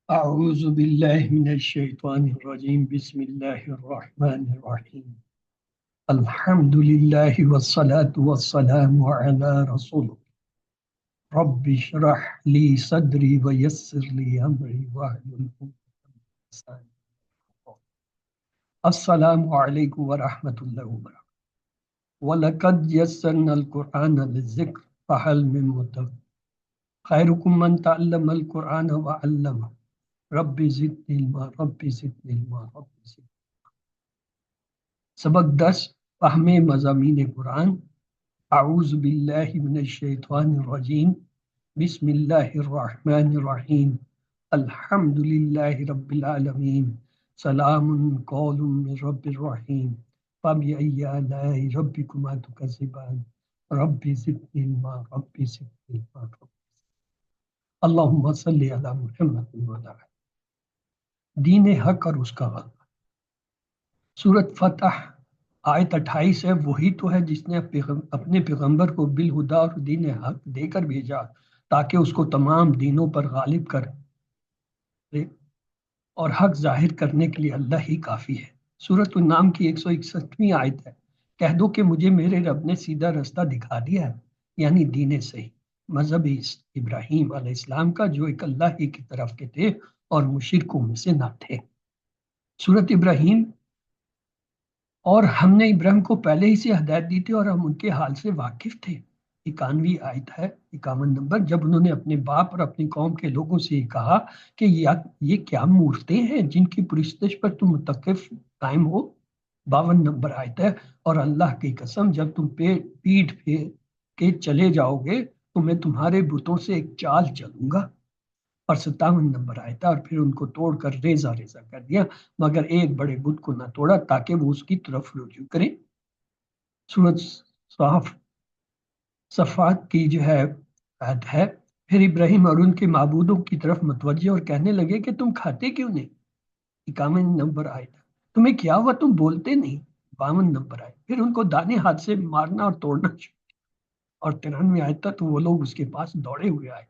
أعوذ بالله من الشيطان الرجيم بسم الله الرحمن الرحيم الحمد لله والصلاة والسلام على رسوله رب اشرح لي صدري ويسر لي أمري واحلل عقدة من لساني يفقهوا قولي. السلام عليكم ورحمة الله وبركاته. ولقد يسرنا القرآن للذكر فهل من مدكر خيركم من تعلم القرآن وعلمه رب زدني علما رب زدني علما رب زدني. سبق 10 فہم مضامین قرآن. اعوذ باللہ من الشیطان الرجیم بسم اللہ الرحمن الرحیم الحمد للہ رب العالمین سلام قول من رب الرحیم فبأي آلاء ربكما تكذبان رب زدنی علما رب زدنی علما رب زدنی. اللہم صلی علی محمد وعلی آلہ. دین حق اور اس کا غلبہ. سورۃ فتح آیت 28 ہے. وہی تو ہے جس نے اپنے پیغمبر کو بالہدا اور دین حق دے کر بھیجا تاکہ اس کو تمام دینوں پر غالب کر دے اور حق ظاہر کرنے کے لیے اللہ ہی کافی ہے. سورۃ النام کی 161ویں آیت ہے. کہہ دو کہ مجھے میرے رب نے سیدھا رستہ دکھا دیا ہے، یعنی دین صحیح، مذہب ابراہیم علیہ السلام کا جو ایک اللہ ہی کی طرف کے تھے اور مشرکوں میں سے نہ تھے. سورۃ ابراہیم. اور ہم نے ابراہیم کو پہلے ہی سے ہدایت دی تھی اور ہم ان کے حال سے واقف تھے. 51ویں آیت ہے، 51 نمبر. جب انہوں نے اپنے باپ اور اپنی قوم کے لوگوں سے یہ کہا کہ یہ کیا مورتیں ہیں جن کی پرستش پر تم متقف قائم ہو. 52 نمبر آیت ہے. اور اللہ کی قسم جب تم پیٹھ پھیر کے چلے جاؤ گے تو میں تمہارے بتوں سے ایک چال چلوں گا. اور 57 نمبر آیت ہے. اور پھر ان کو توڑ کر ریزہ ریزہ کر دیا مگر ایک بڑے بت کو نہ توڑا تاکہ وہ اس کی طرف رجوع کریں. سورۃ صفات کی جو ہے آیت ہے. پھر ابراہیم اور ان کے معبودوں کی طرف متوجہ اور کہنے لگے کہ تم کھاتے کیوں نہیں. 51 نمبر آیت ہے. تمہیں کیا ہوا تم بولتے نہیں. 52 نمبر آیت. پھر ان کو دانے ہاتھ سے مارنا اور توڑنا شروع. اور 93 آیت تک تو وہ لوگ اس کے پاس دوڑے ہوئے آئے.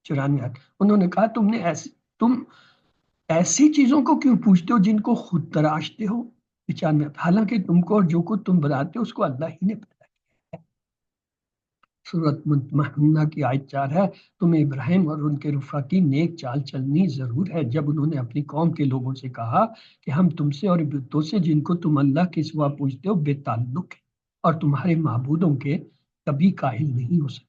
94 آیت. انہوں نے کہا تم ایسی چیزوں کو کیوں پوچھتے ہو جن کو خود تراشتے ہو. 95 حالانکہ تم کو اور جو کچھ تم بناتے ہو اس کو اللہ ہی نے پیدا کیا ہے. سورۃ ممتحنہ کی آیت 4 ہے. تمہیں ابراہیم اور ان کے رفقا کی نیک چال چلنی ضرور ہے جب انہوں نے اپنی قوم کے لوگوں سے کہا کہ ہم تم سے اور بتوں سے جن کو تم اللہ کے سوا پوچھتے ہو بے تعلق ہیں اور تمہارے معبودوں کے کبھی قائل نہیں ہو سکتے.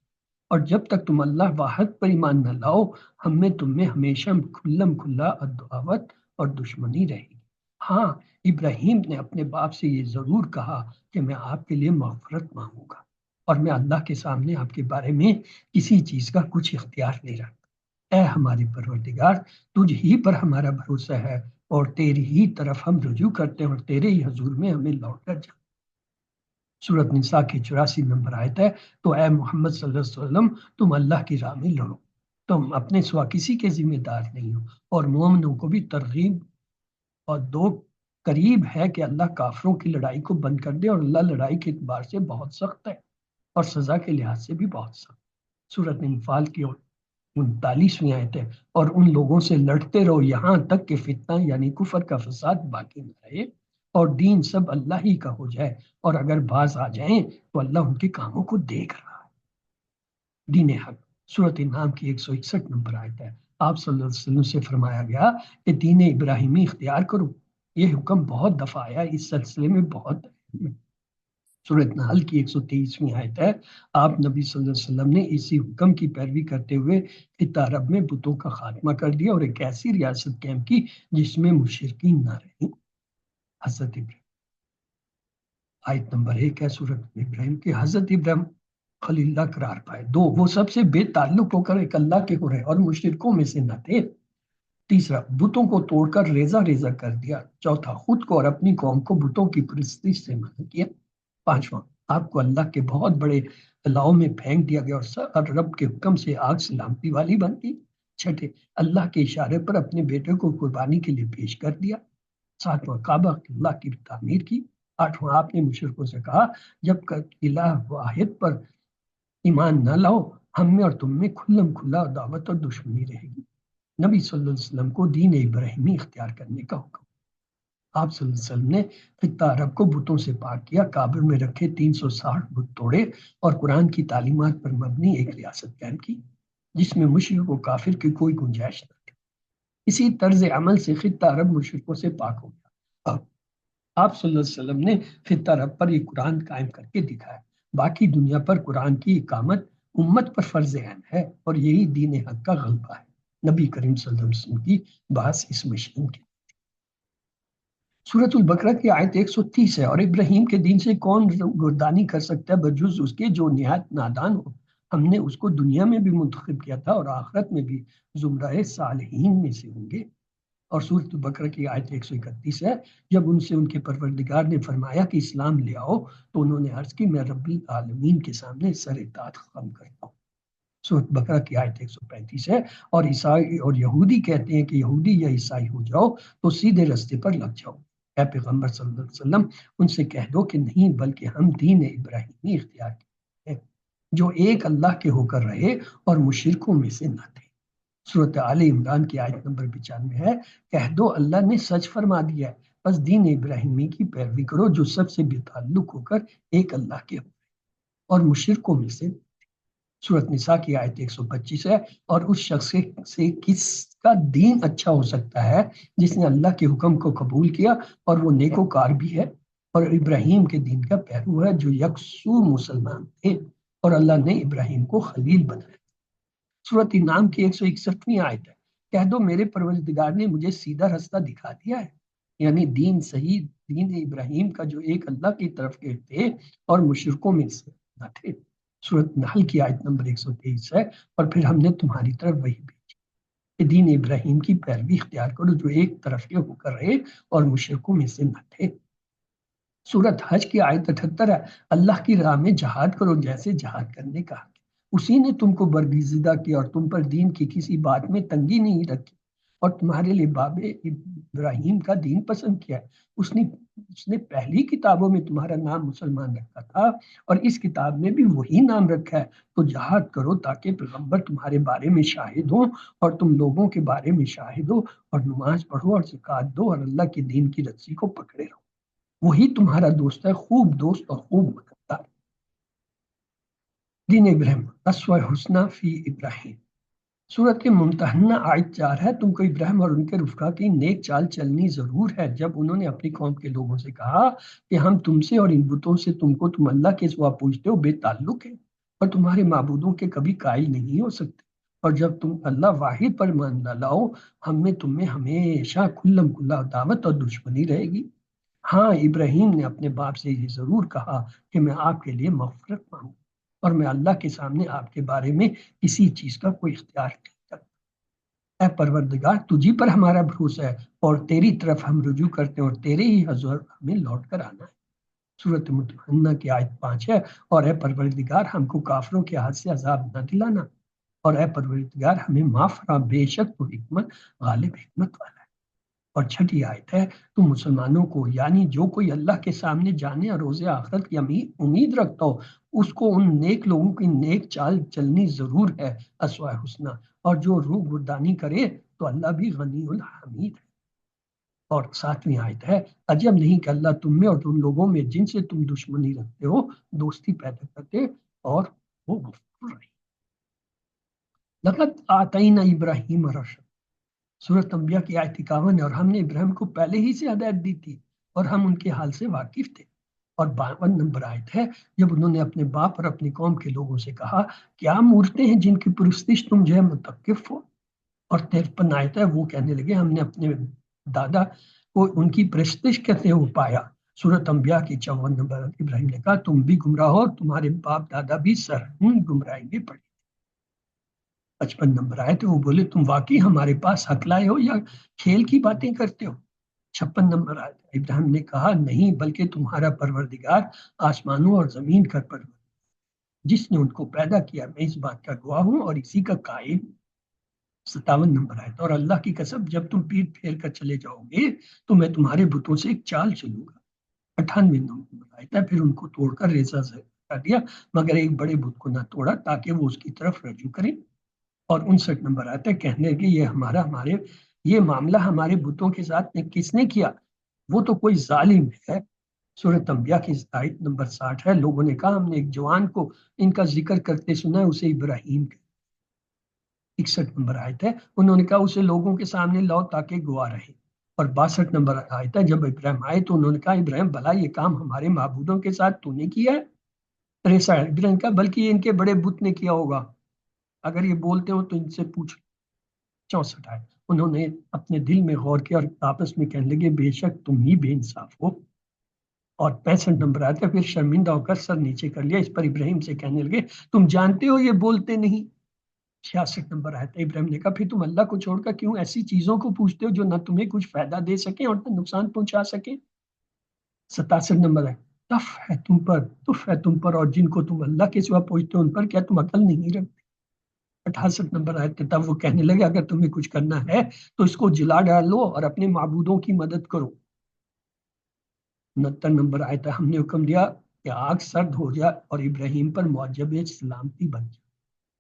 اور جب تک تم اللہ واحد پر ایمان نہ لاؤ ہم میں تم میں ہمیشہ کھلم کھلا عداوت اور دشمنی رہے گی. ہاں ابراہیم نے اپنے باپ سے یہ ضرور کہا کہ میں آپ کے لیے مغفرت مانگوں گا اور میں اللہ کے سامنے آپ کے بارے میں کسی چیز کا کچھ اختیار نہیں رکھتا. اے ہمارے پروردگار تجھ ہی پر ہمارا بھروسہ ہے اور تیری ہی طرف ہم رجوع کرتے ہیں اور تیرے ہی حضور میں ہمیں لوٹ کر جانا. سورۃ نساء کی 84 نمبر آیت ہے. تو اے محمد صلی اللہ علیہ وسلم تم اللہ کی راہ میں لڑو، تم اپنے سوا کسی کے ذمہ دار نہیں ہو. اور مومنوں کو بھی ترغیب اور دو قریب ہے کہ اللہ کافروں کی لڑائی کو بند کر دے اور اللہ لڑائی کے اعتبار سے بہت سخت ہے اور سزا کے لحاظ سے بھی بہت سخت. سورۃ انفال کی 39ویں آیت ہے. اور ان لوگوں سے لڑتے رہو یہاں تک کہ فتنہ یعنی کفر کا فساد باقی نہ رہے اور دین سب اللہ ہی کا ہو جائے اور اگر باز آ جائیں تو اللہ ان کے کاموں کو دیکھ رہا ہے. دین حق. سورۃ انعام کی 161 نمبر آیت ہے. آپ صلی اللہ علیہ وسلم سے فرمایا گیا کہ دین ابراہیمی اختیار کرو. یہ حکم بہت دفعہ آیا اس سلسلے میں بہت. سورۃ نحل کی 123ویں آیت ہے. آپ نبی صلی اللہ علیہ وسلم نے اسی حکم کی پیروی کرتے ہوئے خطہ عرب میں بتوں کا خاتمہ کر دیا اور ایک ایسی ریاست قائم کی جس میں مشرکین نہ رہیں. حضرت ابراہیم. آیت نمبر 1 ہے سورۃ ابراہیم کی. حضرت ابراہیم خلیل اللہ قرار پائے. 2 وہ سب سے بے تعلق ہو کر ایک اللہ کے ہو رہے اور مشرکوں میں سے نہ تھے. تیسرا بتوں کو توڑ کر ریزہ ریزہ کر دیا. چوتھا خود کو اور اپنی قوم کو بتوں کی پرستش سے منع کیا. پانچواں آپ کو اللہ کے بہت بڑے الاؤ میں پھینک دیا گیا اور رب کے حکم سے آگ سلامتی والی بنتی. چھٹے اللہ کے اشارے پر اپنے بیٹے کو قربانی کے لیے پیش کر دیا. ساتواں کعبہ اللہ کی تعمیر کی. آٹھواں آپ نے مشرکوں سے کہا جب تک الہ واحد پر ایمان نہ لاؤ ہم میں اور تم میں کھلم کھلا دعوت اور دشمنی رہے گی. نبی صلی اللہ علیہ وسلم کو دین ابراہیمی اختیار کرنے کا حکم۔ آپ صلی اللہ علیہ وسلم نے خطہ عرب کو بتوں سے پاک کیا، کعبے میں رکھے 360 بت توڑے اور قرآن کی تعلیمات پر مبنی ایک ریاست قائم کی جس میں مشرک و کافر کی کوئی گنجائش نہ تھی۔ اسی طرز عمل سے خطہ عرب مشرکوں سے پاک ہو گیا۔ اب آپ صلی اللہ علیہ وسلم نے خطہ عرب پر یہ قرآن قائم کر کے دکھایا۔ باقی دنیا پر قرآن کی اقامت امت پر فرض عین ہے اور یہی دین حق کا غلبہ ہے۔ نبی کریم صلی اللہ علیہ وسلم کی بحث اس مشین کی۔ سورۃ البقرہ کی آیت 130 ہے، اور ابراہیم کے دین سے کون گردانی کر سکتا ہے بجز اس کے جو نہایت نادان ہو۔ ہم نے اس کو دنیا میں بھی منتخب کیا تھا اور آخرت میں بھی زمرہ صالحین میں سے ہوں گے۔ اور سورۃ البقرہ کی آیت 131 ہے، جب ان سے ان کے پروردگار نے فرمایا کہ اسلام لے آؤ تو انہوں نے عرض کی میں رب العالمین کے سامنے سر اطاعت خم کرتا ہوں۔ سورۃ بقرہ کی آیت 135 ہے، اور عیسائی اور یہودی کہتے ہیں کہ یہودی یا عیسائی ہو جاؤ تو سیدھے رستے پر لگ جاؤ۔ اے پیغمبر صلی اللہ علیہ وسلم ان سے کہہ دو کہ نہیں، بلکہ ہم دین ابراہیمی اختیار کیے ہیں جو ایک اللہ کے ہو کر رہے اور مشرکوں میں سے نہ تھے۔ سورۃ آل عمران کی آیت نمبر 95 ہے، کہہ دو اللہ نے سچ فرما دیا ہے، بس دین ابراہیمی کی پیروی کرو جو سب سے بے تعلق ہو کر ایک اللہ کے ہو اور مشرکوں میں سے۔ سورۃ نساء کی آیت 125 ہے، اور اس شخص سے کس کا دین اچھا ہو سکتا ہے جس نے اللہ کے حکم کو قبول کیا اور وہ نیکوکار بھی ہے اور ابراہیم کے دین کا پیرو ہے جو یکسو مسلمان تھے اور اللہ نے ابراہیم کو خلیل بنایا۔ سورۃ انعام کی 161ویں آیت ہے، کہہ دو میرے پروردگار نے مجھے سیدھا راستہ دکھا دیا ہے، یعنی دین صحیح دین ابراہیم کا جو ایک اللہ کی طرف کے تھے اور مشرکوں میں سے نہ تھے۔ سورۃ نحل کی آیت نمبر 123 ہے، اور پھر ہم نے تمہاری طرف وہی بھیجی کہ دین ابراہیم کی پیروی اختیار کرو جو ایک طرف کے ہو کر رہے اور مشرکوں میں سے نہ تھے۔ سورۃ حج کی آیت 78 ہے، اللہ کی راہ میں جہاد کرو جیسے جہاد کرنے کا حق ہے، اسی نے تم کو برگزیدہ کیا اور تم پر دین کی کسی بات میں تنگی نہیں رکھی اور تمہارے لیے باب ابراہیم کا دین پسند کیا ہے۔ اس نے پہلی کتابوں میں تمہارا نام مسلمان رکھا تھا اور اس کتاب میں بھی وہی نام رکھا ہے، تو جہاد کرو تاکہ پیغمبر تمہارے بارے میں شاہد ہوں اور تم لوگوں کے بارے میں شاہد ہو، اور نماز پڑھو اور زکوٰۃ دو اور اللہ کے دین کی رسی کو پکڑے رہو، وہی تمہارا دوست ہے، خوب دوست اور خوب مددگار۔ دین ابراہیم اسوہ حسنہ فی ابراہیم۔ سورۃ ممتحنہ آیت 4 ہے، تم کو ابراہیم اور ان کے رفقا کی نیک چال چلنی ضرور ہے جب انہوں نے اپنی قوم کے لوگوں سے کہا کہ ہم تم سے اور ان بتوں سے تم اللہ کے سوا پوچھتے ہو بے تعلق ہے اور تمہارے معبودوں کے کبھی قائل نہیں ہو سکتے، اور جب تم اللہ واحد پر مان لاؤ ہم میں تم میں ہمیشہ کھلم کھلا دعوت اور دشمنی رہے گی۔ ہاں ابراہیم نے اپنے باپ سے یہ ضرور کہا کہ میں آپ کے لیے مغفرت مانگوں اور میں اللہ کے سامنے آپ کے بارے میں کسی چیز کا کوئی اختیار نہیں کرتا۔ اے پروردگار تجھی پر ہمارا بھروسہ ہے اور تیری طرف ہم رجوع کرتے ہیں اور تیرے ہی حضور ہمیں لوٹ کر آنا ہے۔ سورۃ ممتحنہ کی آیت 5 ہے، اور اے پروردگار ہم کو کافروں کے ہاتھ سے عذاب نہ دلانا، اور اے پروردگار ہمیں معاف فرما، بے شک تو حکمت غالب حکمت والا ہے۔ اور چھٹی آیت ہے، تم مسلمانوں کو یعنی جو کوئی اللہ کے سامنے جانے اور روز آخرت کی امید رکھتا ہو اس کو ان نیک لوگوں کی نیک چال چلنی ضرور ہے اسوہ حسنہ، اور جو روح گردانی کرے تو اللہ بھی غنی الحمید ہے۔ اور 7ویں آیت ہے، عجب نہیں کہ اللہ تم میں اور ان لوگوں میں جن سے تم دشمنی رکھتے ہو دوستی پیدا کرتے اور وہ غفور رحیم۔ لقد آتینا ابراہیم رشد۔ سورۃ انبیاء کی آیت 51 ہے، اور ہم نے ابراہیم کو پہلے ہی سے ہدایت دی تھی اور ہم ان کے حال سے واقف تھے۔ اور 52 نمبر آیت ہے، جب انہوں نے اپنے باپ اور اپنی قوم کے لوگوں سے کہا کیا مورتیں ہیں جن کی پرستش تم جو ہے متوقف ہو، اور 53 آیت ہے، وہ کہنے لگے ہم نے اپنے دادا کو ان کی پرستش کیسے ہو پایا۔ سورۃ انبیاء کی 54 نمبر ابراہیم نے کہا تم بھی گمراہ ہو، تمہارے باپ دادا بھی سرہن گمراہی میں پڑے۔ 55 نمبر آئے تو وہ بولے تم واقعی ہمارے پاس حق لائے ہو یا کھیل کی باتیں کرتے ہو۔ 56 نمبر آئے ابراہیم نے کہا نہیں، بلکہ تمہارا پروردگار آسمانوں اور زمین کا پروردگار جس نے ان کو پیدا کیا، میں اس بات کا گواہ ہوں اور اسی کا قائل۔ 57 نمبر آئے اور اللہ کی قسم جب تم پیٹ پھیر کر چلے جاؤ گے تو میں تمہارے بتوں سے ایک چال چلوں گا۔ 98 نمبر آئے پھر ان کو توڑ کر ریزہ کر دیا مگر ایک بڑے بت کو نہ توڑا تاکہ وہ اس کی طرف رجوع کریں۔ اور 59 نمبر آتا ہے کہنے کہ یہ معاملہ ہمارے بتوں کے ساتھ کس نے کیا؟ وہ تو کوئی ظالم ہے۔ سورۃ انبیاء کی آیت نمبر 60 ہے۔ لوگوں نے کہا ہم نے ایک جوان کو ان کا ذکر کرتے سنا ہے، اسے ابراہیم کے۔ 61 نمبر آیت ہے انہوں نے کہا اسے لوگوں کے سامنے لاؤ تاکہ گواہ رہے۔ اور 62 نمبر آیت ہے جب ابراہیم آئے تو انہوں نے کہا ابراہیم بھلا یہ کام ہمارے معبودوں کے ساتھ تو نے کیا ہے؟ 63 ابراہیم کہا بلکہ یہ ان کے بڑے بت نے کیا ہوگا، اگر یہ بولتے ہو تو ان سے پوچھ۔ 64 آئے انہوں نے اپنے دل میں غور کیا اور آپس میں کہنے لگے بے شک تم ہی بے انصاف ہو۔ اور 65 نمبر آتا ہے پھر شرمندہ ہو کر سر نیچے کر لیا، اس پر ابراہیم سے کہنے لگے تم جانتے ہو یہ بولتے نہیں۔ 66 نمبر آتا ہے ابراہیم نے کہا پھر تم اللہ کو چھوڑ کر کیوں ایسی چیزوں کو پوچھتے ہو جو نہ تمہیں کچھ فائدہ دے سکیں اور نہ نقصان پہنچا سکیں۔ 67 نمبر ہے تف ہے تم پر اور جن کو تم اللہ کے سوا پوچھتے ہو ان پر کیا تم عقل نہیں رکھتے۔ 68 نمبر آئے تب وہ کہنے لگے اگر تمہیں کچھ کرنا ہے تو اس کو جلا ڈالو اور اپنے معبودوں کی مدد کرو۔ 69 نمبر آئے تھا ہم نے حکم دیا کہ آگ سرد ہو جائے اور ابراہیم پر معجب سلامتی بن جائے۔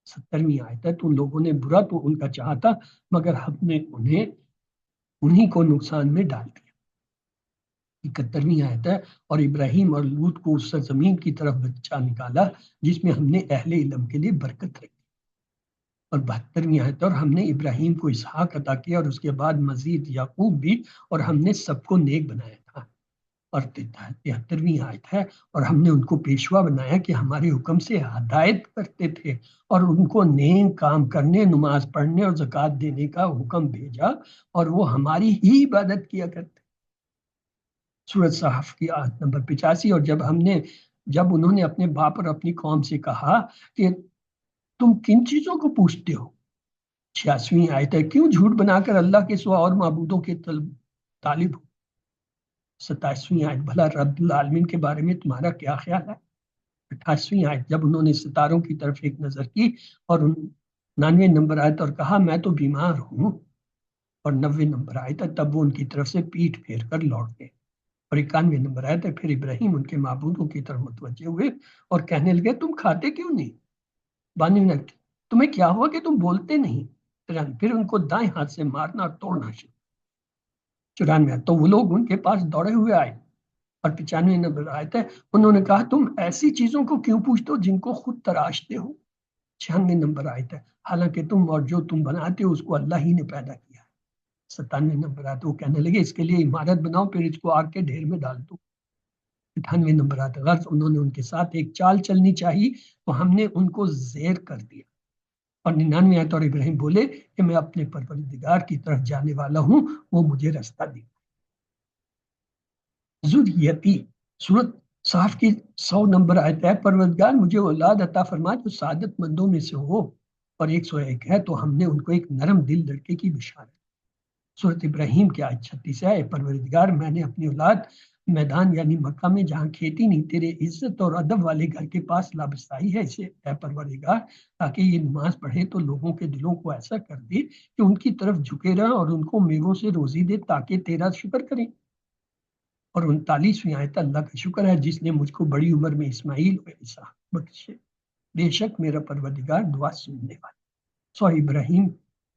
70ویں آیت ہے تو ان لوگوں نے برا تو ان کا چاہا تھا مگر ہم نے انہیں کو نقصان میں ڈال دیا۔ 71ویں آیت ہے اور ابراہیم اور لوط کو اس زمین کی طرف بچا نکالا جس میں ہم نے اہل علم کے لیے برکت رکھی۔ اور 72ویں آیت اور ہم نے ابراہیم کو اسحاق عطا کیا اور اس کے بعد مزید یعقوب بھی، اور ہم نے سب کو نیک بنایا تھا۔ اور 73ویں آیت ہے اور ہم نے ان کو پیشوا بنایا کہ ہمارے حکم سے ہدایت کرتے تھے اور ان کو نیک کام کرنے، نماز پڑھنے اور زکوٰۃ دینے کا حکم بھیجا اور وہ ہماری ہی عبادت کیا کرتے۔ سورۃ صحف کی آیت نمبر 85 اور جب انہوں نے اپنے باپ اور اپنی قوم سے کہا کہ تم کن چیزوں کو پوچھتے ہو۔ 86ویں آیت ہے کیوں جھوٹ بنا کر اللہ کے سوا اور معبودوں کے طالب ہو۔ 27ویں آیت بھلا رب العالمین کے بارے میں تمہارا کیا خیال ہے۔ 28ویں آیت جب انہوں نے ستاروں کی طرف ایک نظر کی اور 99 نمبر آیت اور کہا میں تو بیمار ہوں۔ اور 90 نمبر آیت ہے تب وہ ان کی طرف سے پیٹ پھیر کر لوٹ گئے۔ اور 91 نمبر آیت ہے پھر ابراہیم ان کے معبودوں کی طرف متوجہ ہوئے اور کہنے لگے تم کھاتے کیوں نہیں؟ 92 منٹ تمہیں کیا ہوا کہ تم بولتے نہیں؟ پھر ان کو دائیں ہاتھ سے مارنا اور توڑنا شروع۔ 94 تو وہ لوگ ان کے پاس دوڑے ہوئے آئے۔ اور 95 نمبر آیت ہے انہوں نے کہا تم ایسی چیزوں کو کیوں پوچھتے ہو جن کو خود تراشتے ہو۔ 96 نمبر آیت ہے حالانکہ تم اور جو تم بناتے ہو اس کو اللہ ہی نے پیدا کیا ہے۔ 97 نمبر آیت وہ کہنے لگے اس کے لیے عمارت بناؤ پھر اس کو آگ کے ڈھیر میں ڈال دو۔ 98 نمبر آیت غرض انہوں نے ان کے ساتھ ایک چال چلنی چاہیے تو ہم نے ان کو زیر کر دیا۔ اور 99 آیت اور ابراہیم بولے کہ میں اپنے پروردگار کی طرف جانے والا ہوں وہ مجھے رستہ دے۔ ذریتی سورۃ صحف کی 100 نمبر آیت ہے پروردگار مجھے اولاد عطا فرما جو سعادت مندوں میں سے ہو۔ اور 101 ہے تو ہم نے ان کو ایک نرم دل لڑکے کی بشارت۔ سورۃ ابراہیم کی آیت 36 ہے پروردگار میں نے اپنی اولاد میدان یعنی مکہ میں جہاں کھیتی نہیں تیرے عزت اور ادب والے گھر کے پاس لابستائی ہے اسے اے پروردگار تاکہ یہ نماز پڑھے تو لوگوں کے دلوں کو ایسا کر دے کہ ان کی طرف جھکے رہے اور ان کو میووں سے روزی دے تاکہ تیرا شکر کریں۔ اور 39ویں آیت اللہ کا شکر ہے جس نے مجھ کو بڑی عمر میں اسماعیل اور اسحاق بخشے، بے شک میرا پروردگار دعا سننے والا۔ سورہ ابراہیم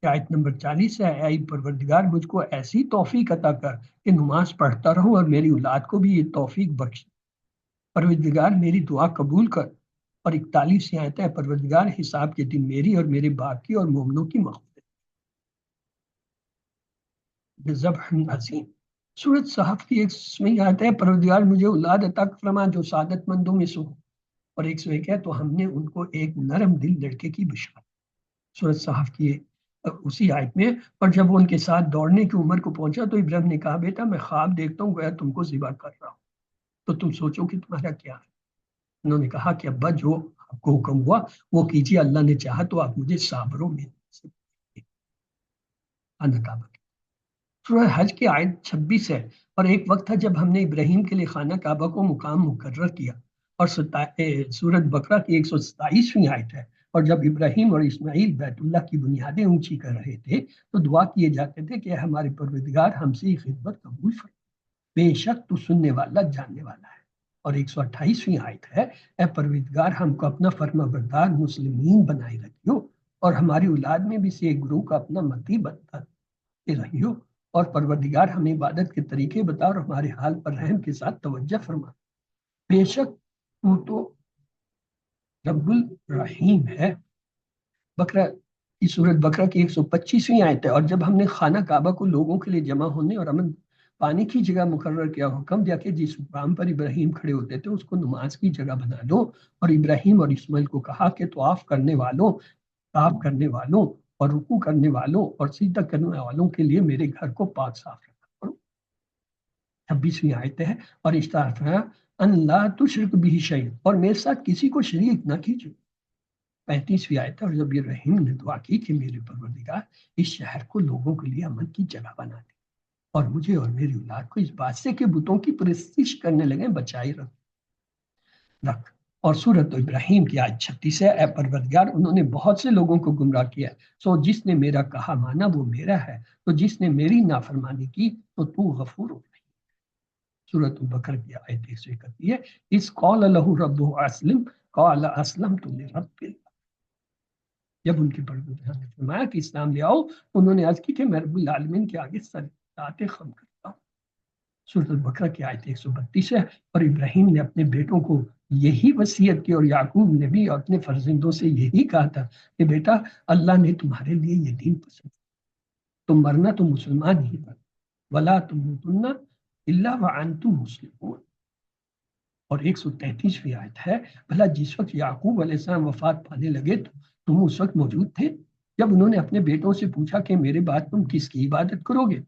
کی آیت نمبر 40 ہے اے پروردگار مجھ کو ایسی توفیق عطا کر کہ نماز پڑھتا رہوں اور میری اولاد کو بھی یہ توفیق بخش۔ پروردگار میری دعا قبول کر۔ اور 41 آیت ہے پروردگار حساب کے دن میری اور میرے باپ کی اور مومنوں کی مغفرت بذبح عظیم۔ سورۃ صحف کی 100ویں آیت ہے پروردگار مجھے اولاد عطا فرما جو سعادت مندوں میں سے ہو۔ اور 101 ہے تو ہم نے ان کو ایک نرم دل لڑکے کی بشارت۔ سورۃ صحف کی اسی آیت میں اور جب وہ ان کے ساتھ دوڑنے کی عمر کو پہنچا تو ابراہیم نے کہا بیٹا میں خواب دیکھتا ہوں گویا تم کو ذبح کر رہا ہوں تو تم سوچو کہ تمہارا کیا ہے۔ انہوں نے کہا کہ ابا جو آپ کو حکم ہوا وہ کیجیے اللہ نے چاہا تو آپ مجھے صابروں میں سے سورہ حج کی آیت 26 ہے اور ایک وقت تھا جب ہم نے ابراہیم کے لیے خانہ کعبہ کو مقام مقرر کیا۔ اور سورۃ بقرہ کی 127ویں آیت ہے اور جب ابراہیم اور اسماعیل بیت اللہ کی بنیادیں اونچی کر رہے تھے تو دعا کیے جاتے تھے کہ ہمارے پروردگار ہم سے یہ خدمت قبول فرما، بے شک تو سننے والا جاننے والا ہے۔ اور 128ویں آیت ہے اے پروردگار ہم کو اپنا فرما بردار مسلمین بنائے رکھیو اور ہماری اولاد میں بھی سے ایک گروہ کا اپنا متی بنتا رہیو، اور پروردگار ہمیں عبادت کے طریقے بتا اور ہمارے حال پر رحم کے ساتھ توجہ فرما۔ بے شک تو رب الرحیم ہے۔ بقرہ کی سورت بقرہ کی 125ویں آیت ہے۔ اور جب ہم نے خانہ کعبہ کو لوگوں کے لیے جمع ہونے اور امن پانی کی جگہ مقرر کیا، حکم دیا کہ جس مقام پر ابراہیم کھڑے ہوتے تھے اس کو نماز کی جگہ بنا دو، اور ابراہیم اور اسماعیل کو کہا کہ طواف کرنے والوں اور رکوع کرنے والوں اور سجدہ کرنے والوں کے لیے میرے گھر کو پاک صاف رکھا کرو۔ 26ویں آیت ہے۔ اور استغفر ان لا تشرک به شیء، اور میرے ساتھ کسی کو شریک نہ کیجیے۔ 35ویں آیت ہے۔ اور جب ابراہیم نے دعا کی کہ میرے پروردگار اس شہر کو لوگوں کے لیے امن کی جگہ بنا دے، اور مجھے اور میری اولاد کو اس بات سے کہ بتوں کی پرستش کرنے لگے بچائے رکھ۔ اور سورۃ ابراہیم کی آیت 36 ہے۔ اے پروردگار، انہوں نے بہت سے لوگوں کو گمراہ کیا، سو جس نے میرا کہا مانا وہ میرا ہے، تو جس نے میری نافرمانی کی تو غفور رحیم۔ سورۃ البقرہ کی آیت 131 ہے۔ اس قال لہ رب اسلم قال اسلمت لرب العالمین۔ جب ان کے پروردگار نے فرمایا کہ اسلام لے آؤ، انہوں نے عرض کی کہ میں رب العالمین کے آگے سر اطاعت خم کرتا ہوں۔ سورۃ البقرہ کی آیت 132 ہے۔ اور ابراہیم نے اپنے بیٹوں کو یہی وصیت کی، اور یعقوب نے بھی اپنے فرزندوں سے یہی کہا تھا کہ بیٹا، اللہ نے تمہارے لیے یہ دین پسند، تم مرنا تو مسلمان ہی بن، ولا تموتن الا وانتم مسلمون۔ اور 133ویں آیت ہے۔ بھلا جس وقت یعقوب علیہ السلام وفات پانے لگے تو تم اس وقت موجود تھے جب انہوں نے اپنے بیٹوں سے پوچھا کہ میرے بعد تم کس کی عبادت کرو گے؟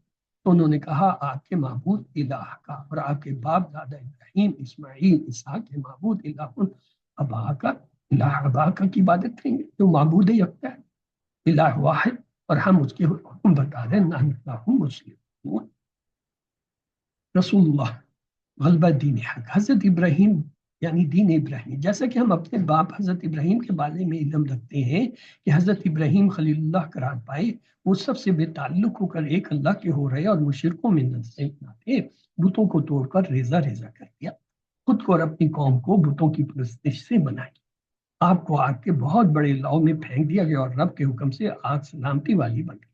تو انہوں نے کہا آپ کے معبود الہ کا، اور آپ کے باپ دادا ابراہیم اسماعیل اسحاق کے معبود الہ ابا کا، الہ ابا کا کی عبادت کریں گے جو معبود یکتا ہے، الہ واحد، اور ہم اس کے حکم بتا رہے ہیں مسلم رسول اللہ غلبہ دین حق۔ حضرت ابراہیم یعنی دین ابراہیم، جیسا کہ ہم اپنے باپ حضرت ابراہیم کے بارے میں علم رکھتے ہیں کہ حضرت ابراہیم خلیل اللہ قرار پائے، وہ سب سے بے تعلق ہو کر ایک اللہ کے ہو رہے اور مشرکوں میں نہ تھے، بتوں کو توڑ کر ریزہ ریزہ کر دیا، خود کو اور اپنی قوم کو بتوں کی پرستش سے منائی، آپ کو آگ کے بہت بڑے لاؤ میں پھینک دیا گیا، اور رب کے حکم سے آگ سلامتی والی بن گئی،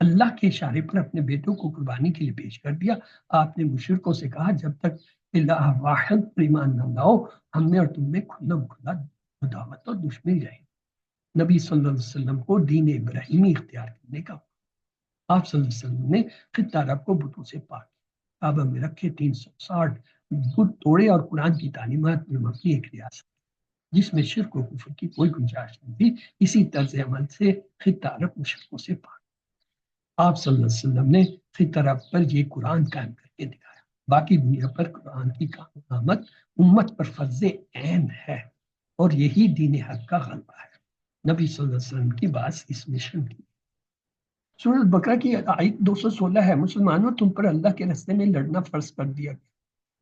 اللہ کے اشارے پر اپنے بیٹوں کو قربانی کے لیے پیش کر دیا۔ آپ نے مشرکوں سے کہا جب تک الہ واحد پر ایمان نہ لاؤ، ہم نے اور تم میں کھلم کھلا عداوت اور دشمنی رہے۔ نبی صلی اللہ علیہ وسلم کو دین ابراہیمی اختیار کرنے کا، آپ صلی اللہ علیہ وسلم نے خطہ عرب کو بتوں سے پاک کیا، کعبہ میں رکھے 360 بت توڑے، اور قرآن کی تعلیمات میں مبنی ایک ریاست جس میں شرک و کفر کی کوئی گنجائش نہیں تھی، اسی طرز عمل سے خطہ عرب مشرکوں سے پاک۔ آپ صلی اللہ علیہ وسلم نے خطہ عرب پر یہ قرآن قائم کر کے دکھایا، باقی دنیا پر قرآن کی آمد امت پر فرض عین ہے، اور یہی دین حق کا غلبہ ہے۔ نبی صلی اللہ علیہ وسلم کی بات اس مشن کی۔ سورۃ بقرہ کی آیت 216 ہے۔ مسلمانوں، تم پر اللہ کے راستے میں لڑنا فرض کر دیا گیا،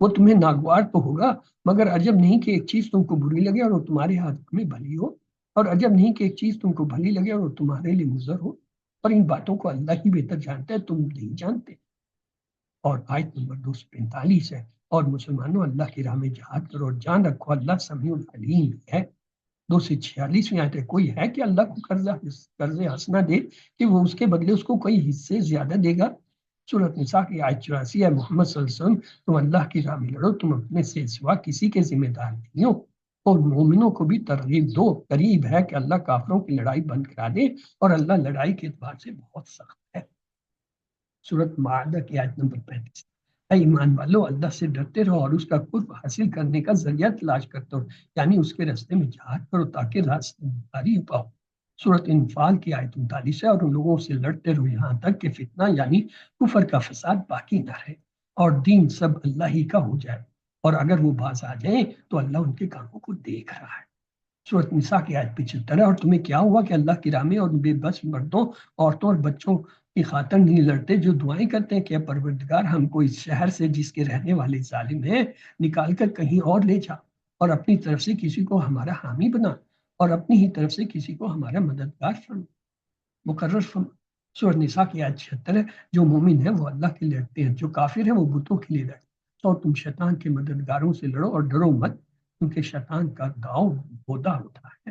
وہ تمہیں ناگوار تو ہوگا، مگر عجب نہیں کہ ایک چیز تم کو بری لگے اور وہ تمہارے ہاتھ میں بھلی ہو، اور عجب نہیں کہ ایک چیز تم کو بھلی لگے اور وہ تمہارے لیے مضر ہو، اور ان باتوں کو اللہ ہی بہتر جانتا ہے، تم نہیں جانتے۔ اور آیت نمبر 245 ہے۔ اور مسلمانوں، اللہ کی راہ میں جہاد کرو اور جان رکھو اللہ سمیع العلیم ہے۔ 246ویں آیت ہے۔ کوئی ہے کہ اللہ کو قرض حسنہ دے کہ وہ اس کے بدلے اس کو کوئی حصے زیادہ دے گا؟ سورۃ نساء کی آیت 84 ہے۔ محمد صلی اللہ علیہ وسلم، تم اللہ کی راہ میں لڑو، تم اپنے سے سوا کسی کے ذمہ دار نہیں ہو، اور مومنوں کو بھی ترغیب دو، قریب ہے کہ اللہ کافروں کی لڑائی بند کرا دے، اور اللہ لڑائی کے اعتبار سے بہت سخت ہے۔ سورۃ معاہدہ کی آیت نمبر 35۔ اے ایمان والو، اللہ سے ڈرتے رہو اور اس کا قرب حاصل کرنے کا ذریعہ تلاش کرتے ہو، یعنی اس کے راستے میں جہاد کرو تاکہ راستہ داری پاؤ۔ سورۃ انفال کی آیت 39 ہے۔ اور ان لوگوں سے لڑتے رہو یہاں تک کہ فتنہ یعنی کفر کا فساد باقی نہ رہے، اور دین سب اللہ ہی کا ہو جائے، اور اگر وہ باز آ جائیں تو اللہ ان کے کاموں کو دیکھ رہا ہے۔ سورۃ نساء کی آیت 75 ہے۔ اور تمہیں کیا ہوا کہ اللہ کی راہ میں اور بے بس مردوں، عورتوں اور بچوں کی خاطر نہیں لڑتے جو دعائیں کرتے ہیں کہ اے پروردگار، ہم کو اس شہر سے جس کے رہنے والے ظالم ہیں نکال کر کہیں اور لے جا، اور اپنی طرف سے کسی کو ہمارا حامی بنا، اور اپنی ہی طرف سے کسی کو ہمارا مددگار مقرر فرما۔ سورۃ نساء کی آیت 76 ہے۔ جو مومن ہیں وہ اللہ کے لڑتے ہیں، جو کافر ہیں وہ بتوں کے لیے لڑتے ہیں، اور تم شیطان کے مددگاروں سے لڑو اور ڈرو مت، کیونکہ شیطان کا گاؤں بودا ہوتا ہے۔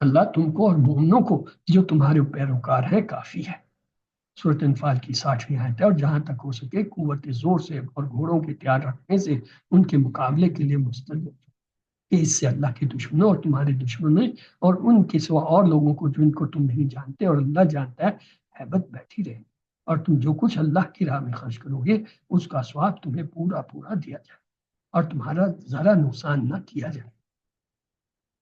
اللہ تم کو اور مومنوں کو جو تمہارے پیروکار ہیں کافی ہے۔ سورۃ انفال کی 60ویں آیت ہے۔ اور جہاں تک ہو سکے قوت زور سے اور گھوڑوں کے تیار رکھنے سے ان کے مقابلے کے لیے مستعد ہو، کہ اس سے اللہ کے دشمنوں اور تمہارے دشمنوں اور ان کے سوا اور لوگوں کو جن کو تم نہیں جانتے اور اللہ جانتا ہے ہیبت بیٹھی رہے، اور تم جو کچھ اللہ کی راہ میں خرچ کرو گے اس کا ثواب تمہیں پورا پورا دیا جائے اور تمہارا ذرا نقصان نہ کیا جائے۔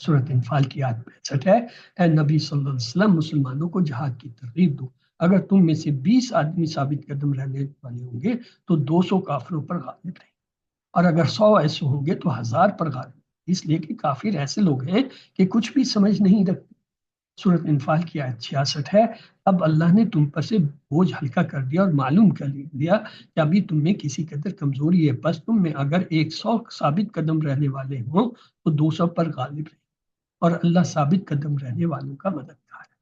سورۃ انفال کی آیت 65 ہے۔ اے نبی صلی اللہ علیہ وسلم مسلمانوں کو جہاد کی ترغیب دو، اگر تم میں سے 20 آدمی ثابت قدم رہنے والے ہوں گے تو 200 کافروں پر غالب رہیں، اور اگر 100 ایسے ہوں گے تو 1000 پر غالب، اس لیے کہ کافر ایسے لوگ ہیں کہ کچھ بھی سمجھ نہیں رکھتے۔ سورۃ انفال کی آیت 66 ہے۔ اب اللہ نے تم پر سے بوجھ ہلکا کر دیا اور معلوم کر دیا کہ ابھی تم میں کسی قدر کمزوری ہے، بس تم میں اگر 100 ثابت قدم رہنے والے ہوں تو 200 پر غالب رہیں، اور اللہ ثابت قدم رہنے والوں کا مددگار ہے۔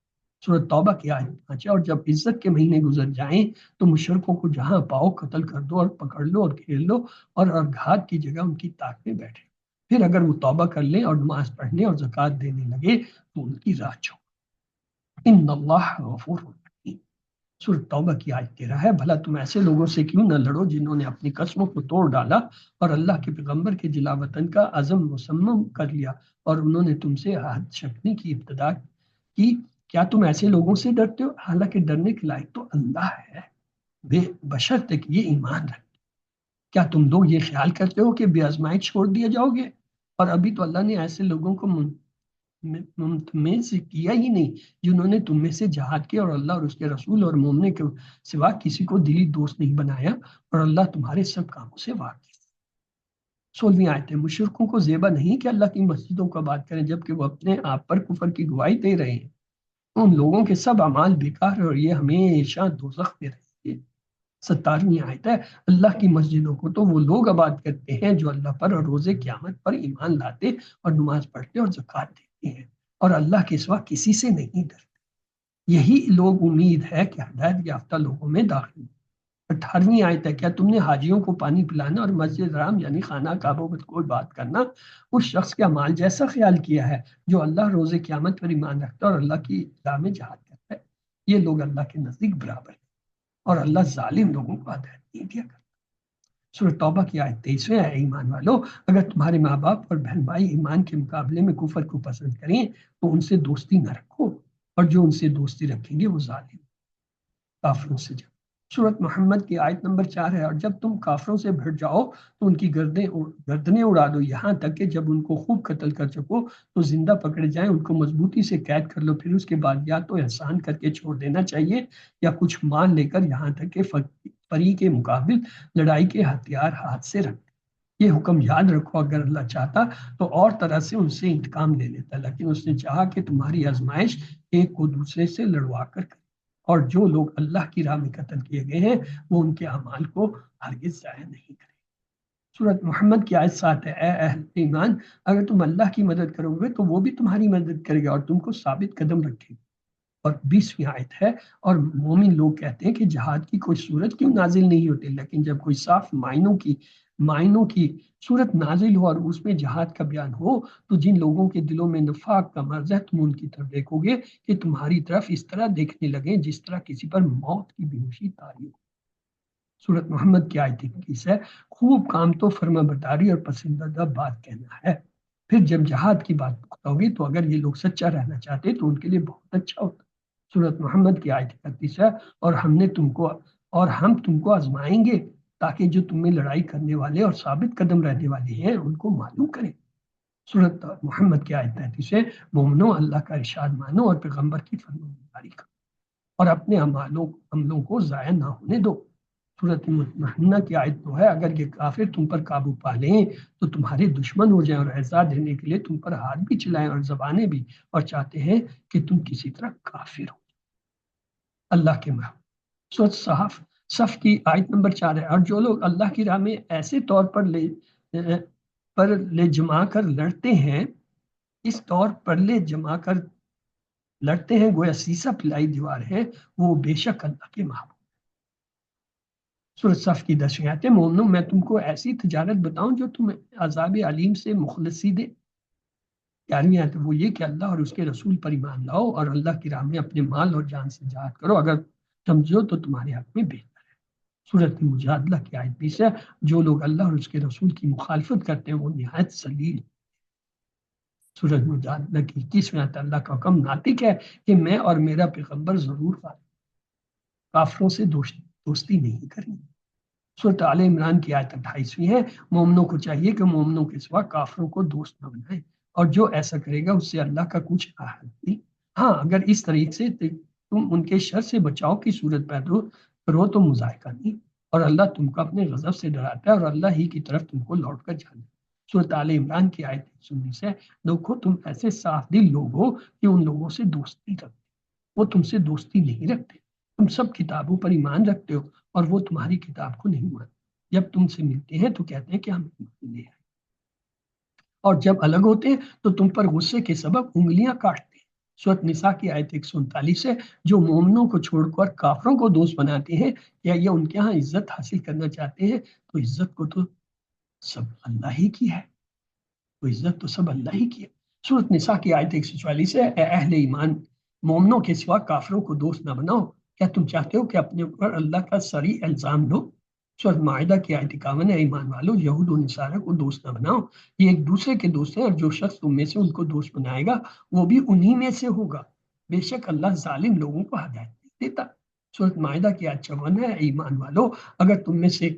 سورۃ توبہ کی آیت 5 ہے۔ اور جب عزت کے مہینے گزر جائیں تو مشرکوں کو جہاں پاؤ قتل کر دو اور پکڑ لو اور گھیر لو، اور گھات کی جگہ ان کی طاق میں بیٹھے، پھر اگر وہ توبہ کر لیں اور نماز پڑھنے اور زکوٰۃ دینے لگے تو ان کی راہ چھوڑو، ان اللہ غفور رحیم۔ سورۃ توبہ کی آیت 13 ہے۔ بھلا تم ایسے لوگوں سے کیوں نہ لڑو جنہوں نے اپنی قسموں کو توڑ ڈالا اور اللہ کے پیغمبر کے جلا وطن کا عزم مصمم کر لیا، اور انہوں نے تم سے عہد شکنی کی ابتدا کی، کیا تم ایسے لوگوں سے ڈرتے ہو؟ حالانکہ ڈرنے کے لائق تو اللہ ہے، بے بشرط کہ یہ ایمان رکھتے۔ کیا تم لوگ یہ خیال کرتے ہو کہ بے آزمائش چھوڑ دیا جاؤ گے؟ اور ابھی تو اللہ نے ایسے لوگوں کو تمہیں سے کیا ہی نہیں جنہوں نے تم میں سے جہاد کیا اور اللہ اور اس کے رسول اور مومنے کے سوا کسی کو دلی دوست نہیں بنایا، اور اللہ تمہارے سب کاموں سے واقف۔ 16ویں آیت ہے۔ مشرکوں کو زیبا نہیں کہ اللہ کی مسجدوں کا بات کریں جبکہ وہ اپنے آپ پر کفر کی گواہی دے رہے ہیں، ان لوگوں کے سب اعمال بیکار ہے اور یہ ہمیشہ دوزخ میں رہیں گے۔ 17ویں آیت ہے۔ اللہ کی مسجدوں کو تو وہ لوگ آباد کرتے ہیں جو اللہ پر اور روز قیامت پر ایمان لاتے اور نماز پڑھتے اور زکوٰۃ دیتے ہیں، اور اللہ کے سوا کسی سے نہیں ڈرتے، یہی لوگ امید ہے کہ ہدایت یافتہ لوگوں میں داخل ہوں۔ 18ویں آیت ہے۔ کیا تم نے حاجیوں کو پانی پلانا اور مسجد حرام یعنی خانہ کعبہ پر کوئی بات کرنا اس شخص کے اعمال جیسا خیال کیا ہے جو اللہ روز قیامت پر ایمان رکھتا ہے اور اللہ کی راہ میں جہاد کرتا ہے؟ یہ لوگ اللہ کے نزدیک برابر ہیں، اور اللہ ظالم لوگوں کو ہدایت نہیں دیا کرتا۔ سورۃ توبہ کی آیت 23 ہے۔ ایمان والو، اگر تمہارے ماں باپ اور بہن بھائی ایمان کے مقابلے میں کفر کو پسند کریں تو ان سے دوستی نہ رکھو، اور جو ان سے دوستی رکھیں گے وہ ظالم کافروں سے جنگ۔ سورۃ محمد کی آیت نمبر 4 ہے۔ اور جب تم کافروں سے بھڑ جاؤ تو ان کی گردنیں اڑا دو، یہاں تک کہ جب ان کو خوب قتل کر سکو تو زندہ پکڑے جائیں، ان کو مضبوطی سے قید کر لو، پھر اس کے بعد یا تو احسان کر کے چھوڑ دینا چاہیے یا کچھ مان لے کر، یہاں تک کہ فری کے مقابل لڑائی کے ہتھیار ہاتھ سے رکھ۔ یہ حکم یاد رکھو، اگر اللہ چاہتا تو اور طرح سے ان سے انتقام لے لیتا، لیکن اس نے چاہا کہ تمہاری آزمائش ایک کو دوسرے سے لڑوا کر کرے، اور جو لوگ اللہ کی راہ میں قتل کیے گئے ہیں وہ ان کے اعمال کو ہرگز ضائع نہیں کریں۔ سورۃ محمد کی آیت 7 ہے۔ اے اہل ایمان، اگر تم اللہ کی مدد کرو گے تو وہ بھی تمہاری مدد کرے گا اور تم کو ثابت قدم رکھے گا۔ اور 20ویں آیت ہے۔ اور مومن لوگ کہتے ہیں کہ جہاد کی کوئی صورت کیوں نازل نہیں ہوتی، لیکن جب کوئی صاف معنوں کی صورت نازل ہو اور اس میں جہاد کا بیان ہو تو جن لوگوں کے دلوں میں نفاق کا مرض ہے تم ان کی طرف دیکھو گے کہ تمہاری طرف اس طرح دیکھنے لگے جس طرح کسی پر موت کی بیہوشی طاری ہو۔ سورۃ محمد کی آیت 21 ہے۔ خوب کام تو فرما برداری اور پسندیدہ بات کہنا ہے، پھر جب جہاد کی بات پختہ ہوگی تو اگر یہ لوگ سچا رہنا چاہتے تو ان کے لیے بہت اچھا ہوتا۔ سورۃ محمد کی آیت 31 ہے۔ اور ہم تم کو آزمائیں گے تاکہ جو تم میں لڑائی کرنے والے اور ثابت قدم رہنے والے ہیں ان کو معلوم کریں۔ سورۃ محمد کی آیت 33 ہے۔ مومنو، اللہ کا ارشاد مانو اور پیغمبر کی فرمانبرداری کرو اور اپنے عملوں کو ضائع نہ ہونے دو۔ سورۃ ممتحنہ کی آیت 2 ہے۔ اگر یہ کافر تم پر قابو پا لیں تو تمہارے دشمن ہو جائیں اور اعزا دینے کے لیے تم پر ہاتھ بھی چلائیں اور زبانیں بھی، اور چاہتے ہیں کہ تم کسی طرح کافر ہو۔ اللہ کے محبوب سورۃ صف کی آیت نمبر 4 ہے۔ اور جو لوگ اللہ کی راہ میں ایسے طور پر لے جما کر لڑتے ہیں، اس طور پر لے جما کر لڑتے ہیں گویا سیسا پلائی دیوار ہے، وہ بے شک اللہ کے محبوب۔ سورۃ صف کی 10ویں آیت ہے۔ مومنو، میں تم کو ایسی تجارت بتاؤں جو تمہیں عذاب علیم سے مخلصی دے؟ 11ویں آیت وہ یہ کہ اللہ اور اس کے رسول پر ایمان لاؤ اور اللہ کی راہ میں اپنے مال اور جان سے جہاد کرو، اگر سمجھو تو تمہارے حق میں بہتر ہے۔ سورۃ مجادلہ کی آیت 20 ہے، جو لوگ اللہ اور اس کے رسول کی مخالفت کرتے ہیں وہ نہایت ذلیل۔ سورۃ مجادلہ کی 21ویں آیت اللہ کا حکم ناطق ہے کہ میں اور میرا پیغمبر ضرور کافروں سے دوستی نہیں کریں۔ سورۃ آل عمران کی آیت 28ویں ہے، مومنوں کو چاہیے کہ مومنوں کے سوا کافروں کو دوست نہ بنائیں، اور جو ایسا کرے گا اس سے اللہ کا کچھ عہد نہیں۔ ہاں، اگر اس طریقے سے تم ان کے شر سے بچاؤ کی صورت پیدا کرو تو مذائقہ نہیں، اور اللہ تم کو اپنے غضب سے ڈراتا ہے اور اللہ ہی کی طرف تم کو لوٹ کر جانا ہے۔ سورۃ آل عمران کی آیت 119 ہے، دیکھو تم ایسے صاف دل لوگ ہو کہ ان لوگوں سے دوستی رکھتے، وہ تم سے دوستی نہیں رکھتے، تم سب کتابوں پر ایمان رکھتے ہو اور وہ تمہاری کتاب کو نہیں مانتے، جب تم سے ملتے ہیں تو کہتے ہیں کہ ہم ایمان لے آئے، اور جب الگ ہوتے ہیں تو تم پر غصے کے سبب انگلیاں کاٹتے ہیں۔ سورۃ نساء کی آیت 139 ہے، جو مومنوں کو چھوڑ کر کافروں کو دوست بناتے ہیں یا یہ ان کے ہاں عزت حاصل کرنا چاہتے ہیں تو عزت کو تو سب اللہ ہی کی ہے، تو عزت تو سب اللہ ہی کی ہے۔ سورۃ نساء کی آیت 144 ہے، اے اہل ایمان، مومنوں کے سوا کافروں کو دوست نہ بناؤ، کیا تم چاہتے ہو کہ اپنے اوپر اللہ کا صریح الزام لو؟ سورۃ معاہدہ کی آیت 51 ہے، ایمان والو یہود و نصارہ کو دوست نہ بناؤ، یہ ایک دوسرے کے دوست ہیں، اور جو شخص تم میں سے ان کو دوست بنائے گا وہ بھی انہی میں سے ہوگا، بے شک اللہ ظالم لوگوں کو ہدایت نہیں دیتا۔ سورۃ معاہدہ کی آیت 54 ہے، ایمان والو اگر تم میں سے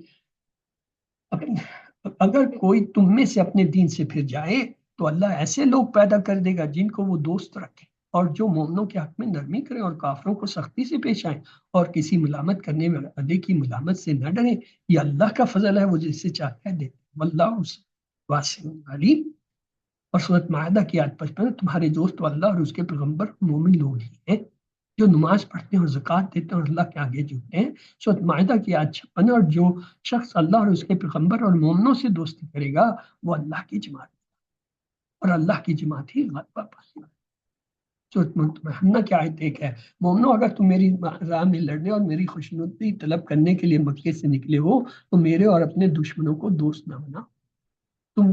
اگر کوئی تم میں سے اپنے دین سے پھر جائے تو اللہ ایسے لوگ پیدا کر دے گا جن کو وہ دوست رکھے، اور جو مومنوں کے حق میں نرمی کریں اور کافروں کو سختی سے پیش آئیں اور کسی ملامت کرنے والے کی ملامت سے نہ ڈریں، یہ اللہ کا فضل ہے، وہ جسے چاہتا ہے دے، واللہ واسع علیم۔ اور سورۃ معاہدہ کی آیت 55 تمہارے دوست تو اللہ اور اس کے پیغمبر مومن لوگ ہی ہیں جو نماز پڑھتے ہیں اور زکوٰۃ دیتے ہیں اور اللہ کے آگے جھکتے ہیں۔ سورۃ معاہدہ کی آیت 56 اور جو شخص اللہ اور اس کے پیغمبر اور مومنوں سے دوستی کرے گا وہ اللہ کی جماعت، اور اللہ کی جماعت ہی غلبہ پانے والی۔ سورۃ ممتحنہ کی آیت 1 ہے، مومنو اگر تم میری راہ میں لڑنے اور میری خوشنودی طلب کرنے کے لیے مکے سے نکلے ہو تو میرے اور اپنے دشمنوں کو دوست نہ بنا، تم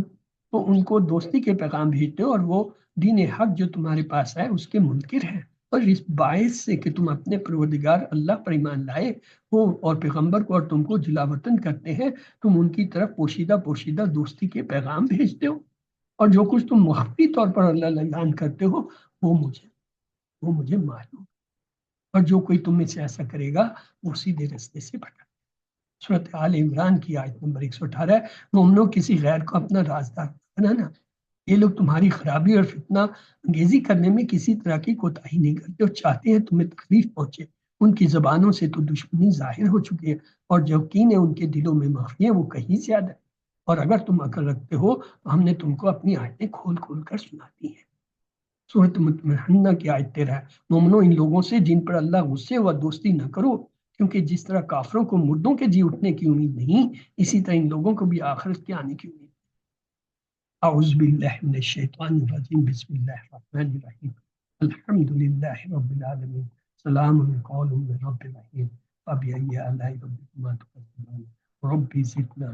تو ان کو دوستی کے پیغام بھیجتے ہو اور وہ دین حق جو تمہارے پاس ہے اس کے منکر ہیں، اور اس باعث سے کہ تم اپنے پروردگار اللہ پر ایمان لائے ہو اور پیغمبر کو اور تم کو جلا وطن کرتے ہیں، تم ان کی طرف پوشیدہ پوشیدہ دوستی کے پیغام بھیجتے ہو، اور جو کچھ تم مخفی طور پر اللہ اعلان کرتے ہو وہ مجھے معلوم، اور جو کوئی تم میں سے ایسا کرے گا وہ سیدھے رستے سے بھٹک۔ سورۃ آل عمران کی آیت نمبر 118 ہے، مومنوں کسی غیر کو اپنا رازدار بنانا، یہ لوگ تمہاری خرابی اور فتنہ انگیزی کرنے میں کسی طرح کی کوتاہی نہیں کرتے اور چاہتے ہیں تمہیں تکلیف پہنچے، ان کی زبانوں سے تو دشمنی ظاہر ہو چکی ہے اور جو کینے ان کے دلوں میں مخفی ہیں وہ کہیں زیادہ ہے، اور اگر تم عقل رکھتے ہو تو ہم نے تم کو اپنی آیتیں کھول کھول کر سناتی ہیں۔ سورۃ ممتحنہ کی آیت 13 ہے، مومنو ان لوگوں سے جن پر اللہ غصے ہوا دوستی نہ کرو، کیونکہ جس طرح کافروں کو مردوں کے جی اٹھنے کی امید نہیں، اسی طرح ان لوگوں کو بھی آخرت کے آنے کی امید۔ اعوذ باللہ من الشیطان الرجیم، بسم اللہ الرحمن الرحیم، الحمد للہ رب العالمین، سلام قول من رب الرحیم، فبأي آلاء ربكما تكذبان، ربی زدنی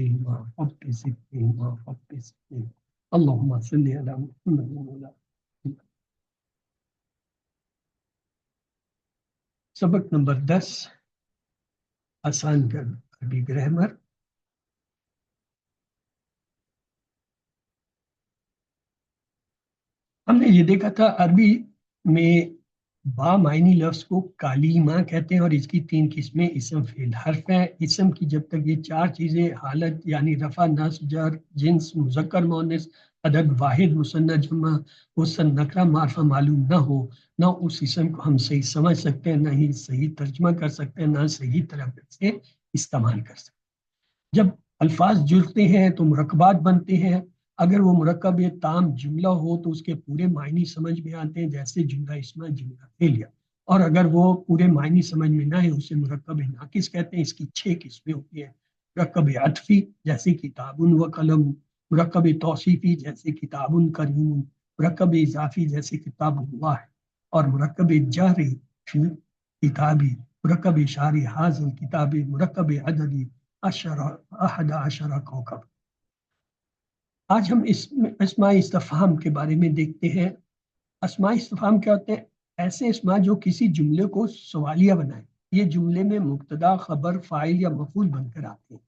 علما، ربی زدنی علما، ربی زدنی علما، اللهم صل على محمد وعلى آل محمد۔ سبق نمبر 10، آسان عربی گرامر۔ ہم نے یہ دیکھا تھا عربی میں با معنی لفظ کو کالیمہ کہتے ہیں، اور اس کی 3 قسمیں اسم فعل حرف ہیں۔ اسم کی جب تک یہ 4 چیزیں حالت یعنی رفع نصب جر جنس مذکر مؤنث عدد واحد مثنی جمع مصنع نکرہ معرفہ معلوم نہ ہو، نہ اس اسم کو ہم صحیح سمجھ سکتے ہیں، نہ ہی صحیح ترجمہ کر سکتے ہیں، نہ صحیح طرح سے استعمال کر سکتے ہیں۔ جب الفاظ جڑتے ہیں تو مرکبات بنتے ہیں، اگر وہ مرکب تام جملہ ہو تو اس کے پورے معنی سمجھ میں آتے ہیں، جیسے جملہ اسمہ جملہ فعلیہ، اور اگر وہ پورے معنی سمجھ میں نہ آئے اسے مرکب ناقص کہتے ہیں۔ اس کی 6 قسمیں ہوتی ہیں، مرکب عطفی جیسے کتاب و قلم، مرکب توصیفی جیسے کتاب کریم، مرکب اضافی جیسے کتاب اللہ ہے، اور مرکب جاری کتابی، مرکب اشاری حاضر کتابی، مرکب عددی احد عشر کوکب۔ آج ہم اسماء استفہام کے بارے میں دیکھتے ہیں۔ اسماء استفہام کیا ہوتے ہیں؟ ایسے اسماء جو کسی جملے کو سوالیہ بنائیں۔ یہ جملے میں مبتدا، خبر، فاعل یا مفعول بن کر آتے ہیں۔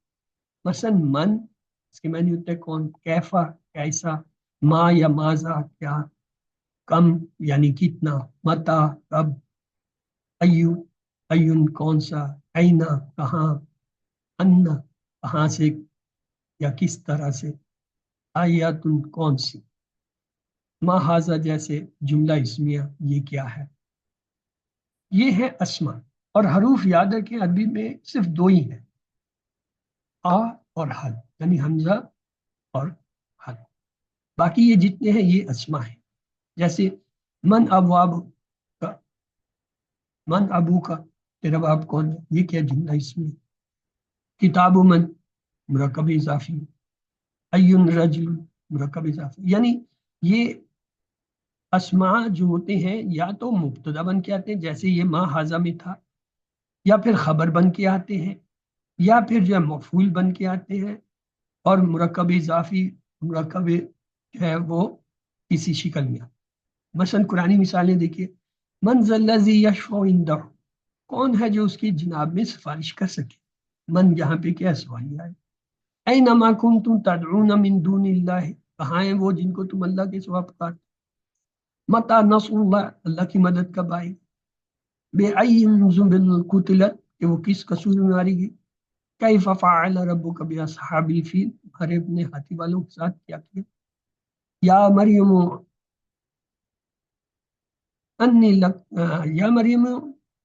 مثلا من، اس کے معنی ہوتے ہیں کون، کیفا کیسا، ما یا ماذا کیا، کم یعنی کتنا، متا کب، ایو ایون کون سا، اینا کہاں، ان کہاں سے یا کس طرح سے، آیاتن کون سی، ما ہاذا جیسے جملہ اسمیہ یہ کیا ہے۔ یہ ہے اسما، اور حروف یاد رکھیں عربی میں صرف دو ہی ہیں، آ اور حل، یعنی حمزہ اور حل۔ باقی یہ جتنے ہیں یہ اسما ہیں۔ جیسے من ابواب کا، من ابو کا، تیرا باپ کون ہے، یہ کیا جملہ اسمیہ۔ کتاب من مرکب اضافی، ایون رجل مرکب اضافی، یعنی یہ اسماء جو ہوتے ہیں یا تو مبتدا بن کے آتے ہیں جیسے یہ ما حاذا میں تھا، یا پھر خبر بن کے آتے ہیں، یا پھر جو ہے مفعول بن کے آتے ہیں، اور مرکب اضافی مرکب جو ہے وہ اسی شکل میں آتے ہیں۔ مثلا قرآنی مثالیں دیکھیے، من ذا الذی یشفع عندہ، کون ہے جو اس کی جناب میں سفارش کر سکے۔ من یہاں پہ کیا سوالیہ ہے۔ اینما کنتم تدعون من دون اللہ، کہاں ہیں وہ جن کو تم اللہ کے سوا پکارتے۔ متی نصر اللہ، اللہ کی مدد کب آئی۔ بے ذنب قتلت، کہ وہ کس قصور میں ماری گئی۔ کیف فعل ربک باصحاب الفیل، تمہارے اپنے ہاتھی والوں کے ساتھ کیا کیا۔ یا مریم انی لک، یا مریم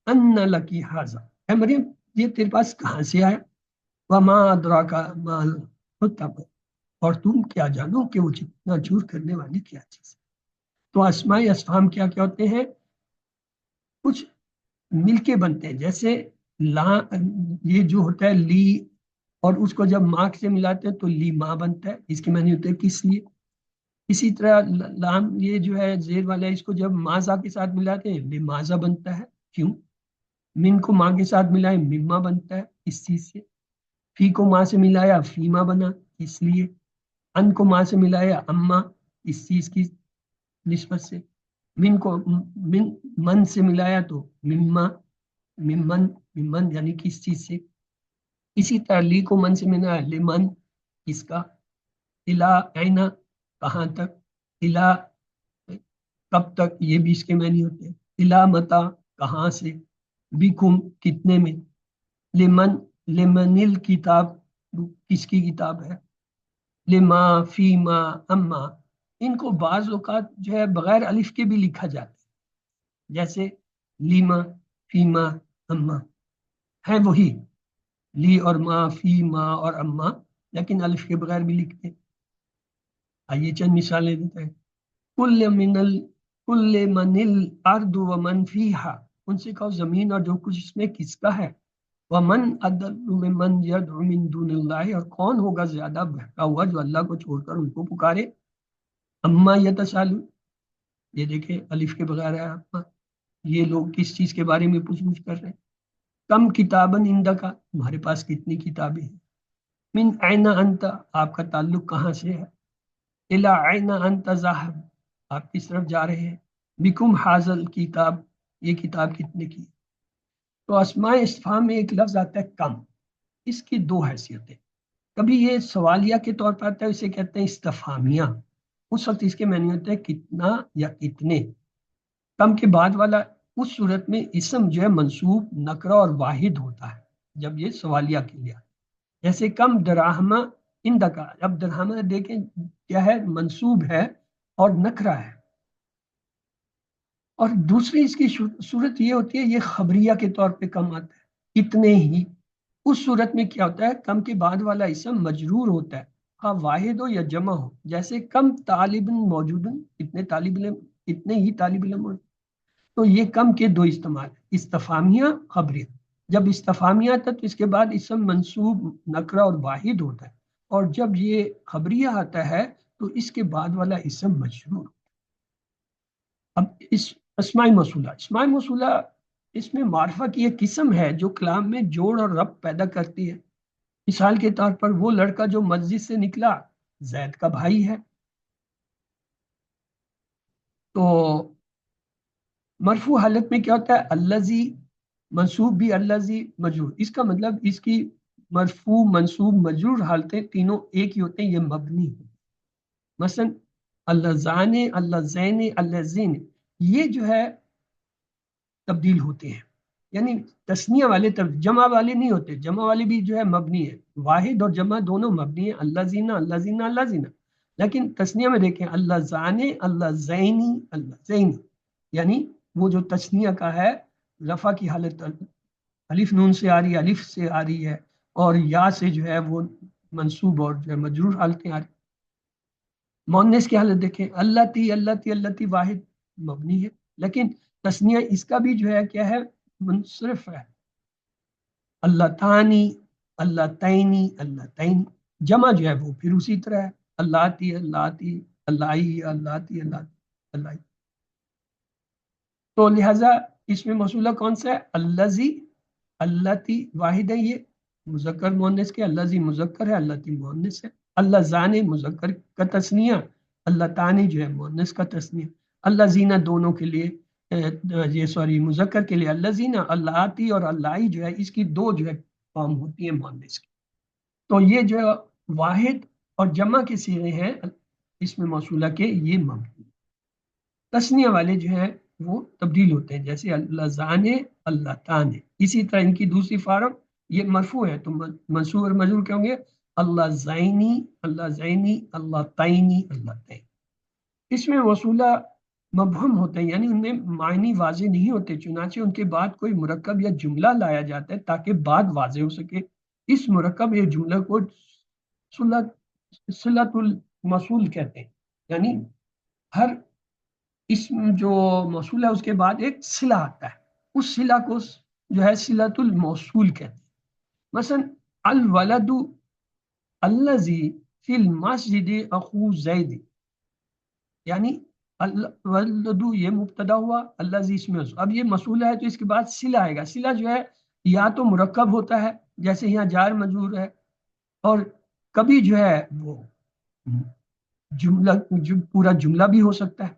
ان لکی ھذا، اے مریم یہ تیرے پاس کہاں سے آیا۔ وما ادراک ما الحطب، اور تم کیا جانو کہ وہ جتنا چور کرنے والی کیا چیز ہے۔ تو اسماء استفہام کیا کیا ہوتے ہیں، کچھ مل کے بنتے ہیں، جیسے لا، یہ جو ہوتا ہے لی، اور اس کو جب ماں سے ملاتے ہیں تو لی ماں بنتا ہے، اس کے معنی ہوتے ہیں کس لیے۔ اسی طرح لام، یہ جو ہے زیر والا ہے، اس کو جب ماذا کے ساتھ ملاتے ہیں لماذا بنتا ہے، کیوں۔ من کو ماں کے ساتھ ملائے مما بنتا ہے اس چیز سے۔ فی کو ماں سے ملایا فیما بنا اس لیے۔ ان کو ماں سے ملایا اما اس چیز کی نسبت سے۔ من کو من سے ملایا تو مما، ممن، ممن یعنی کس چیز سے۔ اسی طرح لی کو من سے ملایا لمن، اس کا۔ الا اینا کہاں تک، الا کب تک، یہ بھی اس کے معنی ہوتے ہیں۔ الا متا کہاں سے، بکم کتنے میں، لمن، لمن الکتاب کس کی کتاب ہے، لما فیما اما، ان کو بعض اوقات جو ہے بغیر الف کے بھی لکھا جاتا ہے، جیسے لیما فیما اما، ہے وہی لی اور ما، فی ما اور اما، لیکن الف کے بغیر بھی لکھتے ہیں۔ آئیے چند مثالیں دیتے ہیں۔ کل من الارض ومن فیہا، ان سے کہو زمین اور جو کچھ اس میں کس کا ہے۔ ومن اضل ممن یدعو من دون اللہ، اور کون ہوگا زیادہ بہکا ہوا جو اللہ کو چھوڑ کر ان کو پکارے۔ اما یتسالون، یہ دیکھیں الف کے بغیر ہے اما، یہ لوگ کس چیز کے بارے میں پوچھ گچھ کر رہے ہیں۔ کم کتابن عندک، تمہارے پاس کتنی کتابیں ہیں۔ من این انت، آپ کا تعلق کہاں سے ہے۔ الی این انت ذاہب، آپ کس طرف جا رہے ہیں۔ بکم حاضل کتاب، یہ کتاب کتنے کی۔ تو اسماء استفہام میں ایک لفظ آتا ہے کم، اس کی دو حیثیتیں، کبھی یہ سوالیہ کے طور پر آتا ہے، اسے کہتے ہیں استفہامیہ، اس وقت اس کے معنی ہوتے ہیں کتنا یا کتنے۔ کم کے بعد والا اس صورت میں اسم جو ہے منصوب، نکرہ اور واحد ہوتا ہے جب یہ سوالیہ کے لیے، جیسے کم دراہمہ عندک، اب دراہمہ دیکھیں کیا ہے، منصوب ہے اور نکرہ ہے۔ اور دوسری اس کی صورت یہ ہوتی ہے، یہ خبریہ کے طور پہ کم آتا ہے، اتنے ہی۔ اس صورت میں کیا ہوتا ہے، کم کے بعد والا اسم مجرور ہوتا ہے، ہاں واحد ہو یا جمع ہو، جیسے کم طالب موجود، اتنے طالب علم، اتنے ہی طالب علم ہو۔ تو یہ کم کے دو استعمال، استفہامیہ، خبریہ۔ جب استفہامیہ آتا ہے تو اس کے بعد اسم منصوب، نکرہ اور واحد ہوتا ہے، اور جب یہ خبریہ آتا ہے تو اس کے بعد والا اسم مجرور۔ اب اس اسماء موصولہ، اسماء موصولہ اس میں معرفہ کی ایک قسم ہے جو کلام میں جوڑ اور ربط پیدا کرتی ہے۔ مثال کے طور پر وہ لڑکا جو مسجد سے نکلا زید کا بھائی ہے. تو مرفوع حالت میں کیا ہوتا ہے؟ الذی، منصوب بھی الذی، مجرور. اس کا مطلب اس کی مرفوع منصوب مجرور حالتیں تینوں ایک ہی ہوتے ہیں، یہ مبنی ہیں. مثلا اللذان، اللذین، اللذین، یہ جو ہے تبدیل ہوتے ہیں. یعنی تثنیہ والے جمع والے نہیں ہوتے، جمع والے بھی جو ہے مبنی ہے. واحد اور جمع دونوں مبنی ہیں، اللذین، اللذین، اللذین. لیکن تثنیہ میں دیکھیں اللذان، اللذینی، اللذین، یعنی وہ جو تثنیہ کا ہے رفع کی حالت الف نون سے آ رہی ہے، الف سے آ رہی ہے، اور یا سے جو ہے وہ منصوب اور جو ہے مجرور حالتیں آ رہی. مؤنث کی حالت دیکھیں اللتی، اللتی، اللتی، واحد مبنی ہے، لیکن تثنیہ اس کا بھی جو ہے کیا ہے؟ منصرف ہے. اللہ تانی، اللہ تینی، اللہ تین. جمع جو ہے وہ پھر اسی طرح ہے، اللہ تی، اللہ تی، اللہ اللہ تی، اللہ اللہ. تو لہذا اس میں موصولہ کون سا ہے؟ الذی، اللتی واحد ہے، یہ مذکر مؤنث کے، الذی مذکر ہے، اللتی مؤنث ہے. اللہ زان مذکر کا تثنیہ، اللہ تانی جو ہے مؤنث کا تثنیہ. اللہ زینہ دونوں کے لیے یہ سوری مذکر کے لیے اللہ زینہ، اللہ آتی اور اللہ جو ہے اس کی دو جو ہے فارم ہوتی ہیں مؤنث کی. تو یہ جو ہے واحد اور جمع کے صیغے ہیں اس میں موصولہ کے، یہ مبنی. تثنیہ والے جو ہیں وہ تبدیل ہوتے ہیں، جیسے اللہ زانے، اللہ تانے. اسی طرح ان کی دوسری فارم یہ مرفوع ہے تو منصوب اور مجرور کیا ہوں گے؟ اللہ زینی، اللہ زینی، اللہ تینی، اللہ تین. اس میں موصولہ مبہم ہوتے ہیں، یعنی ان میں معنی واضح نہیں ہوتے، چنانچہ ان کے بعد کوئی مرکب یا جملہ لایا جاتا ہے تاکہ بات واضح ہو سکے. اس مرکب یا جملہ کو صلۃ الموصول کہتے ہیں. یعنی ہر اسم جو موصول ہے اس کے بعد ایک صلہ آتا ہے، اس صلہ کو جو ہے صلۃ الموصول کہتے ہیں. مثلا الولد الذی فی المسجد اخو زید، یعنی الولد یہ مبتدا ہوا، الذی اس میں اب یہ موصول ہے تو اس کے بعد صلہ آئے گا. صلہ جو ہے یا تو مرکب ہوتا ہے جیسے یہاں جار مجرور ہے، اور کبھی جو ہے وہ جملہ پورا جملہ بھی ہو سکتا ہے.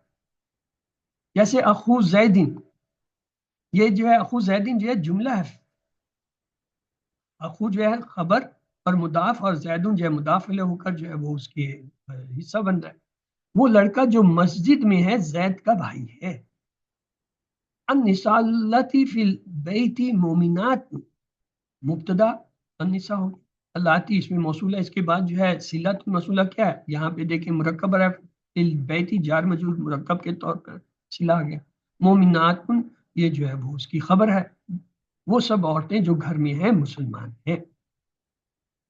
جیسے اخو زیدین، یہ جو ہے اخو زیدین جو ہے جملہ ہے، اخو جو ہے خبر اور مضاف، اور زیدون جو ہے مضاف الیہ ہو کر جو ہے وہ اس کے حصہ بن رہا ہے. وہ لڑکا جو مسجد میں ہے زید کا بھائی ہے. النساء اللاتی فی البیت مومنات، مبتدا النساء ہو. اللاتی اس میں موصول ہے، اس کے بعد جو ہے صلۃ موصولہ کیا ہے؟ یہاں پہ دیکھیں مرکب ہے، البیت جار مجرور مرکب کے طور پر صلہ آ گیا. مومنات یہ جو ہے وہ اس کی خبر ہے، وہ سب عورتیں جو گھر میں ہیں مسلمان ہیں.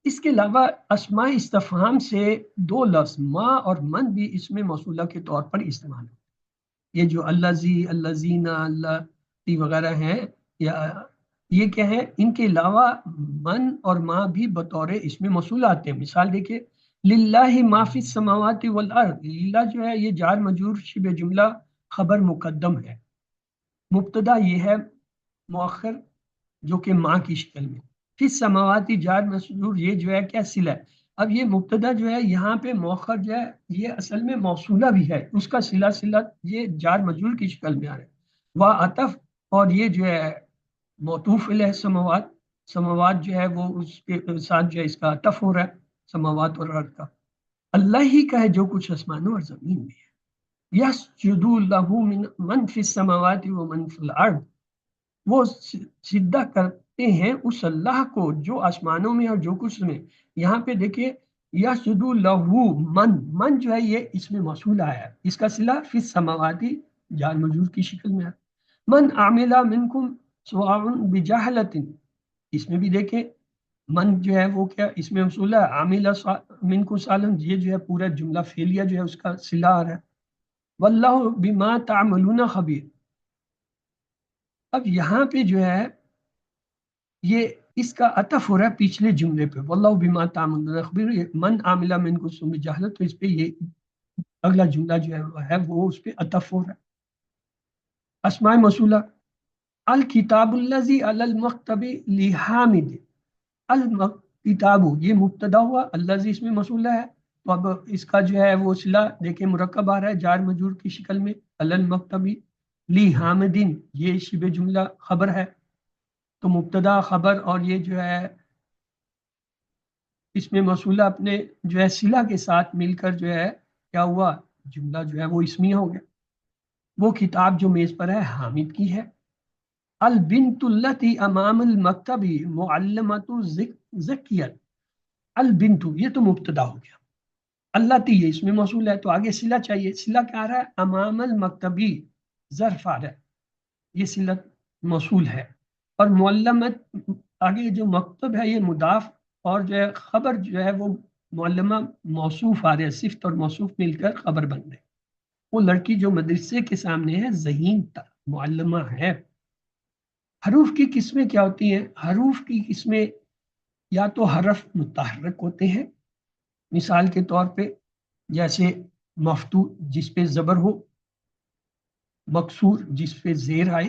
اس کے علاوہ اسماء استفہام سے دو لفظ ما اور من بھی اس میں موصولہ کے طور پر استعمال ہوتے ہیں. یہ جو الذی، الذین، اللہ وغیرہ ہیں، یا یہ کیا ہے؟ ان کے علاوہ من اور ما بھی بطور اس میں موصولہ آتے ہیں. مثال دیکھیں للہ ما فی السماوات والارض، للہ جو ہے یہ جار مجرور شبہ جملہ خبر مقدم ہے، مبتدا یہ ہے مؤخر جو کہ ماں کی شکل میں. فی السماواتی جار مجرور یہ جو ہے کیا؟ صلہ ہے. اب یہ مبتدا جو ہے یہاں پہ مؤخر جو ہے یہ اصل میں موصولہ بھی ہے، اس کا صلہ یہ جار مجرور کی شکل میں آ رہا ہے. وہ عطف، اور یہ جو ہے موطوف علیہ سماوات، سماوات جو ہے وہ اس کے ساتھ جو ہے اس کا عطف ہو رہا ہے، سماوات اور ارض کا. اللہ ہی کا ہے جو کچھ آسمانوں اور زمین میں ہے. یسجد لہ من فی السماوات و من فی الارض، وہ سجدہ کرتے ہیں اس اللہ کو جو آسمانوں میں اور جو کچھ میں. یہاں پہ دیکھیے یسجد لہ من جو ہے یہ اس میں موصول آیا ہے، اس کا صلہ فی السماواتی جار مجرور کی شکل میں ہے. من عامل منکم سواء بجہلۃ، اس میں بھی دیکھیں من جو ہے وہ کیا اس میں موصول ہے، عامل منکم صالح یہ جو ہے پورا جملہ فعلیہ جو ہے اس کا صلہ آ رہا ہے. واللہ بما تعملون خبیر. اب یہاں پہ جو ہے یہ اس کا عطف ہو رہا ہے پچھلے جملے پہ، واللہ بما تعملون خبیر. من عامل منکم بجہلۃ، تو اس پہ یہ اگلا جملہ جو ہے وہ اس پہ عطف ہو رہا ہے. اسماء موصولہ الکتاب الذی علی المکتب لحامد، الکتاب یہ مبتدا ہوا، الذی اس میں موصولہ ہے تو اب اس کا جو ہے وہ صلہ دیکھیں مرکب آ رہا ہے جار مجرور کی شکل میں، المکتبی لی حامدین، یہ شبہ جملہ خبر ہے، تو مبتدا خبر اور یہ جو ہے اس میں موصولہ اپنے جو ہے صلہ کے ساتھ مل کر جو ہے کیا ہوا، جملہ جو ہے وہ اسمیہ ہو گیا۔ وہ کتاب جو میز پر ہے حامد کی ہے۔ البنت التی امام المکتبی معلمۃ زکیت، البنت یہ تو مبتدا ہو گیا، اللہ تی یہ اس میں موصول ہے تو آگے صلہ چاہیے، صلہ کیا آ رہا ہے، امام المکتبی ظرف آ رہا ہے، یہ صلہ موصول ہے، اور معلمت آگے جو مکتب ہے یہ مضاف، اور جو ہے خبر جو ہے وہ معلمہ موصوف آ رہا ہے، صفت اور موصوف مل کر خبر بن رہے، وہ لڑکی جو مدرسے کے سامنے ہے ذہین معلمہ ہے۔ حروف کی قسمیں کیا ہوتی ہیں، حروف کی قسمیں یا تو حرف متحرک ہوتے ہیں، مثال کے طور پہ جیسے مفتوح جس پہ زبر ہو، مکسور جس پہ زیر آئے،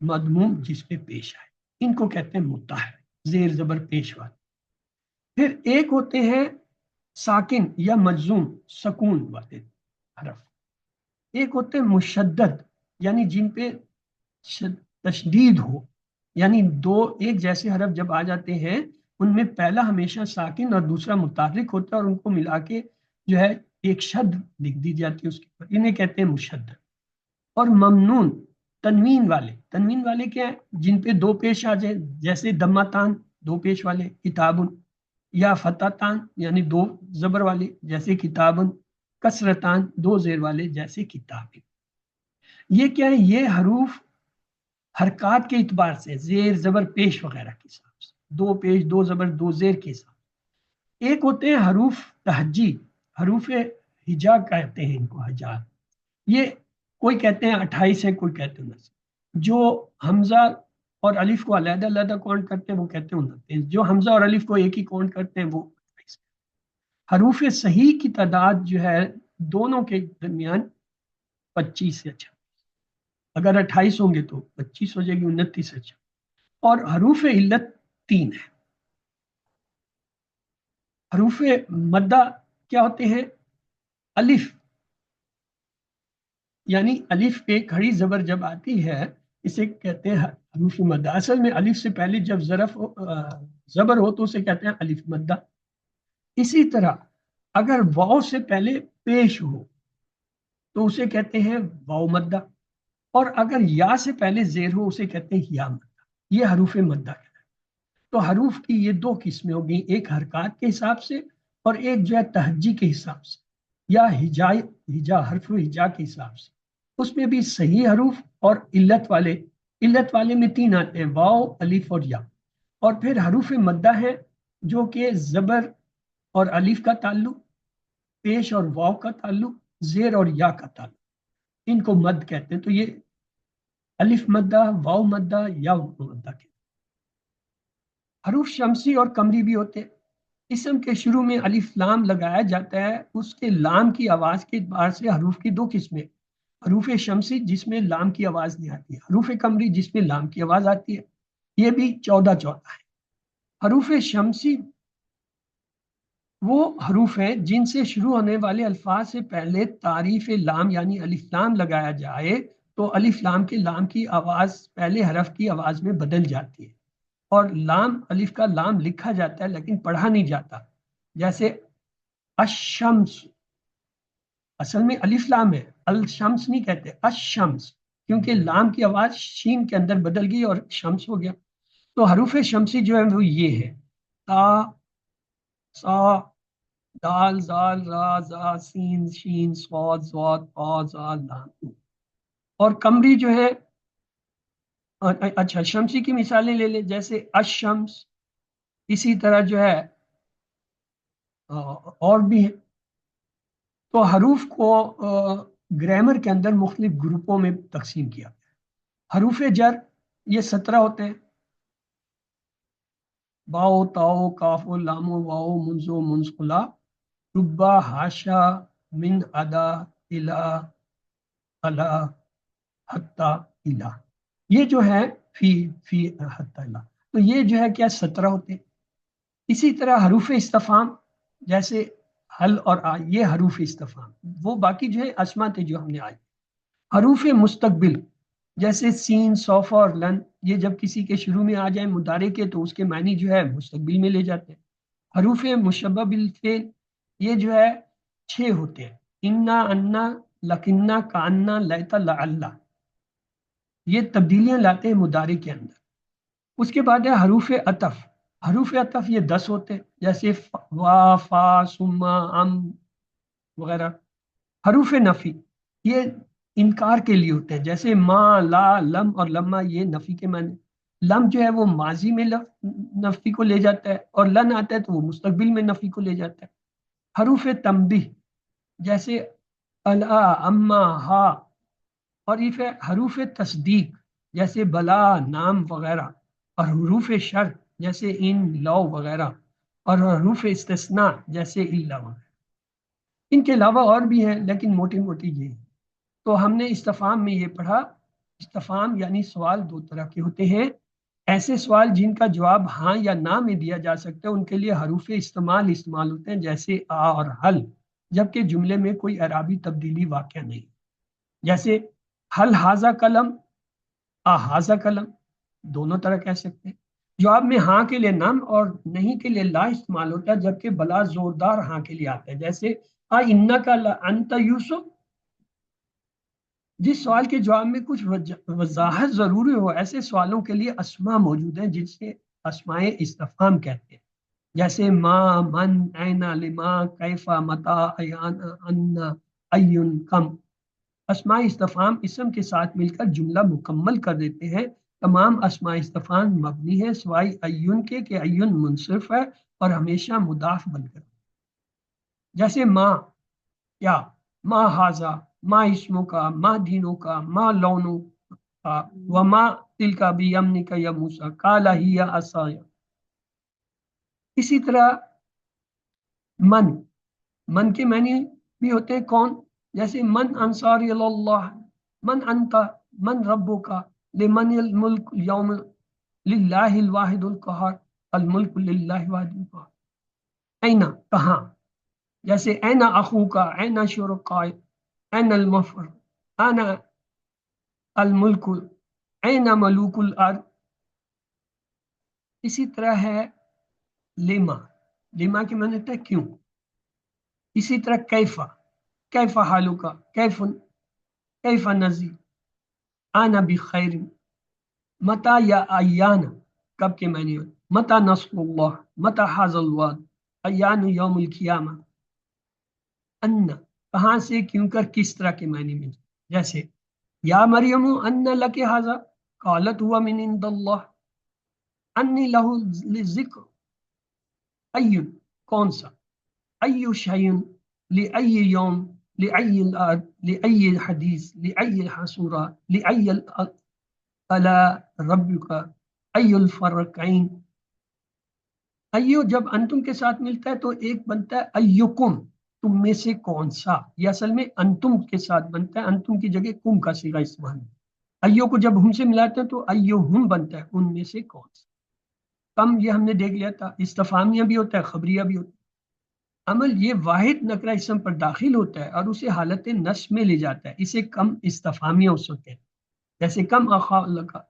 مضموم جس پہ پیش آئے، ان کو کہتے ہیں متحرک، زیر زبر پیش والے۔ پھر ایک ہوتے ہیں ساکن یا مجزوم سکون والے حرف، ایک ہوتے ہیں مشدد یعنی جن پہ تشدید ہو، یعنی دو ایک جیسے حرف جب آ جاتے ہیں ان میں پہلا ہمیشہ ساکن اور دوسرا متحرک ہوتا ہے، اور ان کو ملا کے جو ہے ایک شد لکھ دی جاتی ہے اس کے اوپر، انہیں کہتے ہیں مشدد۔ اور ممنون تنوین والے کیا ہیں، جن پہ دو پیش آ جائے، جیسے دماتان دو پیش والے کتابن، یا فتاتان یعنی دو زبر والے جیسے کتابن، کسرتان دو زیر والے جیسے کتابن۔ یہ کیا ہے، یہ حروف حرکات کے اعتبار سے زیر زبر پیش وغیرہ کے حساب سے، دو پیش دو زبر دو زیر کے حساب سے۔ ایک ہوتے ہیں حروف تہجی، حروف ہجا کہتے ہیں ان کو، ہجا، یہ کوئی کہتے ہیں 28 ہے، کوئی کہتے ہیں 29، جو حمزہ اور الف کو علیحدہ علیحدہ کاؤنٹ کرتے ہیں وہ کہتے ہیں 29، جو حمزہ اور الف کو ایک ہی کاؤنٹ کرتے ہیں وہ 28۔ حروف صحیح کی تعداد جو ہے دونوں کے درمیان 25 سے اچھا، اگر 28 ہوں گے تو 25 ہو جائے گی، 29 سے اچھا۔ اور حروف علت 3 ہے۔ حروف مدہ کیا ہوتے ہیں، الف یعنی الف پہ کھڑی زبر جب آتی ہے اسے کہتے ہیں حروف مدہ، اصل میں الف سے پہلے جب زبر ہو تو اسے کہتے ہیں الف مدہ۔ اسی طرح اگر واو سے پہلے پیش ہو تو اسے کہتے ہیں واو مدہ، اور اگر یا سے پہلے زیر ہو اسے کہتے ہیں یا مدہ، یہ حروف مدہ ہے۔ تو حروف کی یہ دو قسمیں ہو گئی، ایک حرکات کے حساب سے اور ایک جو ہے تہجی کے حساب سے، یا ہجا حرف ہجا کے حساب سے، اس میں بھی صحیح حروف اور علت والے میں 3 آتے ہیں، واو الف اور یا، اور پھر حروف مدہ ہے جو کہ زبر اور الف کا تعلق، پیش اور واو کا تعلق، زیر اور یا کا تعلق، ان کو مد کہتے ہیں۔ تو یہ الف مدہ، واو مدہ، یا مدہ کے حروف شمسی اور قمری بھی ہوتے ہیں۔ اسم کے شروع میں الف لام لگایا جاتا ہے، اس کے لام کی آواز کے اعتبار سے حروف کی 2 قسمیں، حروف شمسی جس میں لام کی آواز نہیں آتی ہے، حروف قمری جس میں لام کی آواز آتی ہے، یہ بھی 14 ہے۔ حروف شمسی وہ حروف ہیں جن سے شروع ہونے والے الفاظ سے پہلے تعریف لام یعنی الف لام لگایا جائے تو الف لام کے لام کی آواز پہلے حرف کی آواز میں بدل جاتی ہے، اور لام الف کا لام لکھا جاتا ہے لیکن پڑھا نہیں جاتا، جیسے الشمس، اصل میں الف لام ہے، الشمس نہیں کہتے، الشمس، کیونکہ لام کی آواز شین کے اندر بدل گئی اور شمس ہو گیا۔ تو حروف شمسی جو ہے وہ یہ ہے، تا، سا، دال، زال، را، زا، سین، شین، صاد، ضاد، طا، ظا، لام۔ اور قمری جو ہے، اچھا شمسی کی مثالیں لے لیں، جیسے الشمس، اسی طرح جو ہے اور بھی ہے۔ تو حروف کو گرامر کے اندر مختلف گروپوں میں تقسیم کیا گیا ہے۔ حروف جر یہ 17 ہوتے ہیں، باؤ، تاؤ، کاف، لام، واؤ، منزو، منزقلا، ربا، ہاشا، من، ادا، الا، الا، حتی، الا، یہ جو ہے فی حتی الا، تو یہ جو ہے کیا 17 ہوتے ہیں۔ اسی طرح حروف استفہام جیسے حل اور آ، یہ حروف استفہام، وہ باقی جو ہے اسما تھے جو ہم نے آج. حروف مستقبل جیسے سین، صوفہ اور لن، یہ جب کسی کے شروع میں آ جائیں مضارع کے تو اس کے معنی جو ہے مستقبل میں لے جاتے ہیں. حروف مشبہ بالفعل یہ جو ہے 6 ہوتے ہیں، انا، انا، لکنا، کانا، لیتا، لعلہ، یہ تبدیلیاں لاتے ہیں مضارع کے اندر. اس کے بعد ہے حروف عطف. حروف عطف یہ 10 ہوتے ہیں، جیسے وا، فا، سما، ام وغیرہ. حروف نفی یہ انکار کے لیے ہوتے ہیں، جیسے ما، لا، لم اور لما، یہ نفی کے معنی. لم جو ہے وہ ماضی میں نفی کو لے جاتا ہے، اور لن آتا ہے تو وہ مستقبل میں نفی کو لے جاتا ہے. حروف تنبیہ جیسے الا، اما، ہا. اور یہ حروف تصدیق جیسے بلا، نام وغیرہ. اور حروف شرط جیسے ان، لو وغیرہ. اور حروف استثناء جیسے الا وغیرہ. ان کے علاوہ اور بھی ہیں لیکن موٹی موٹی یہ ہیں. تو ہم نے استفہام میں یہ پڑھا، استفہام یعنی سوال 2 طرح کے ہوتے ہیں. ایسے سوال جن کا جواب ہاں یا نہ میں دیا جا سکتا ہے ان کے لیے حروف استعمال ہوتے ہیں، جیسے آ اور حل، جبکہ جملے میں کوئی اعرابی تبدیلی واقع نہیں. جیسے حل حاضہ قلم، آ حاضہ قلم، دونوں طرح کہہ سکتے ہیں. جواب میں ہاں کے لیے نم اور نہیں کے لیے لا استعمال ہوتا ہے، جبکہ بلا زوردار ہاں کے لیے آتا ہے، جیسے آ انکا لانت یوسف. جس سوال کے جواب میں کچھ وضاحت ضروری ہو ایسے سوالوں کے لیے اسما موجود ہیں جن سے اسماء استفہام کہتے ہیں، جیسے ما، من، اینا، لما، کیفا، متا، ایان، ان، ایون، کم. اسماء استفہام اسم کے ساتھ مل کر جملہ مکمل کر دیتے ہیں. تمام اسماء استفہام مبنی ہے سوائے ایون کے کہ ایون منصرف ہے اور ہمیشہ مضاف بن کر. جیسے ما، کیا، ما ہاضا، ما اسموں کا، ما دینوں کا، ما لونوں کا، وما تل کا بھی یمنی کا یا موسا کالا ہی یا اسایا. اسی طرح من، من کے معنی بھی ہوتے ہیں کون، جیسے من انصاری اللہ، من انت، من ربو کا، لمن الملک یوم، للہ الواحد القہار، الملک للہ الواحد القہار. اینا، کہاں، جیسے اینا اخو کا، اینا شرکائے، این المفر، انا الملک، این ملوک الارض. اسی طرح ہے لما، لما کے معنی ہوتا ہے کیوں. اسی طرح کیفا، کیفا حالو کا، کیفا نزی، انا بخیر. متا یا ایان، کب کے معنی ہوتے، متا نصر اللہ، متا حاض الوعد، ایان یوم القیامہ. ان، کہاں سے، کیوں کر، کس طرح کے معنی میں. جیسے یا مریم ان لک ھذا قالت هو من عند اللہ، انی لہ الذکر، ایون، کون سا، ای شیء، لای یوم، لای الارض، لای الحدیث، لای الحصورہ، لای الا ربک، ای الفرقین. ایو جب انتم کے ساتھ ملتا ہے تو ایک بنتا ہے ایکم، تم میں سے کون سا. یہ اصل میں انتم کے ساتھ بنتا ہے، انتم کی جگہ کم کا صیغہ استعمال ہے. ایو کو جب ہم سے ملاتے ہیں تو ایو ہم بنتا ہے، ان میں سے کون سا. کم یہ ہم نے دیکھ لیا تھا، استفہامیہ بھی ہوتا ہے، خبریہ بھی ہوتا ہے. عمل یہ واحد نکرہ اسم پر داخل ہوتا ہے اور اسے حالت نصب میں لے جاتا ہے، اسے کم استفہامیہ اس وقت ہے. جیسے کم اخا لکا،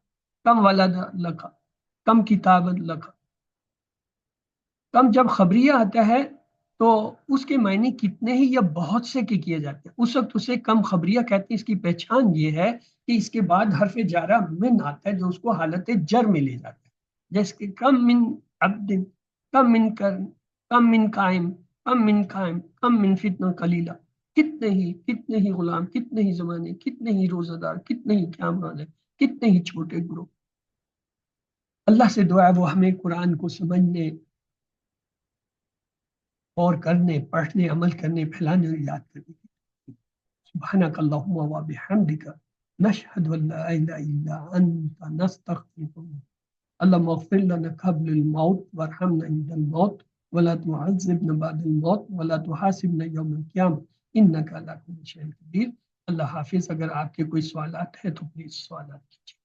کم ولد لکا، کم کتاب لکا. کم جب خبریہ آتا ہے تو اس کے معنی کتنے ہی یا بہت سے کے کیے جاتے ہیں، اس وقت اسے کم خبریہ کہتے ہیں. اس کی پہچان یہ ہے کہ اس کے بعد حرف جارہ من آتا ہے جو اس کو حالت جر میں لے جاتا ہے. جیسے کہ کم من عبد، کم من کرن، کم من قائم، کم من قائم، کم من فتنہ قلیلہ. کتنے ہی غلام، کتنے ہی زمانے، کتنے ہی روزہ دار، کتنے ہی قیام والے، کتنے ہی چھوٹے گروہ. اللہ سے دعا ہے وہ ہمیں قرآن کو سمجھنے اور کرنے، پڑھنے، عمل کرنے، پھیلانے اور یاد کرنے کی. سبحانک اللہم و بحمدک نشہد ان لا الہ الا انت نستغفرک. اللهم اغفر لنا قبل الموت وارحمنا عند الموت ولا تعذبنا بعد الموت ولا تحاسبنا يوم القيامة انك على كل شيء قدير. اللہ حافظ. اگر آپ کے کوئی سوالات ہیں تو پلیز سوالات کیجیے.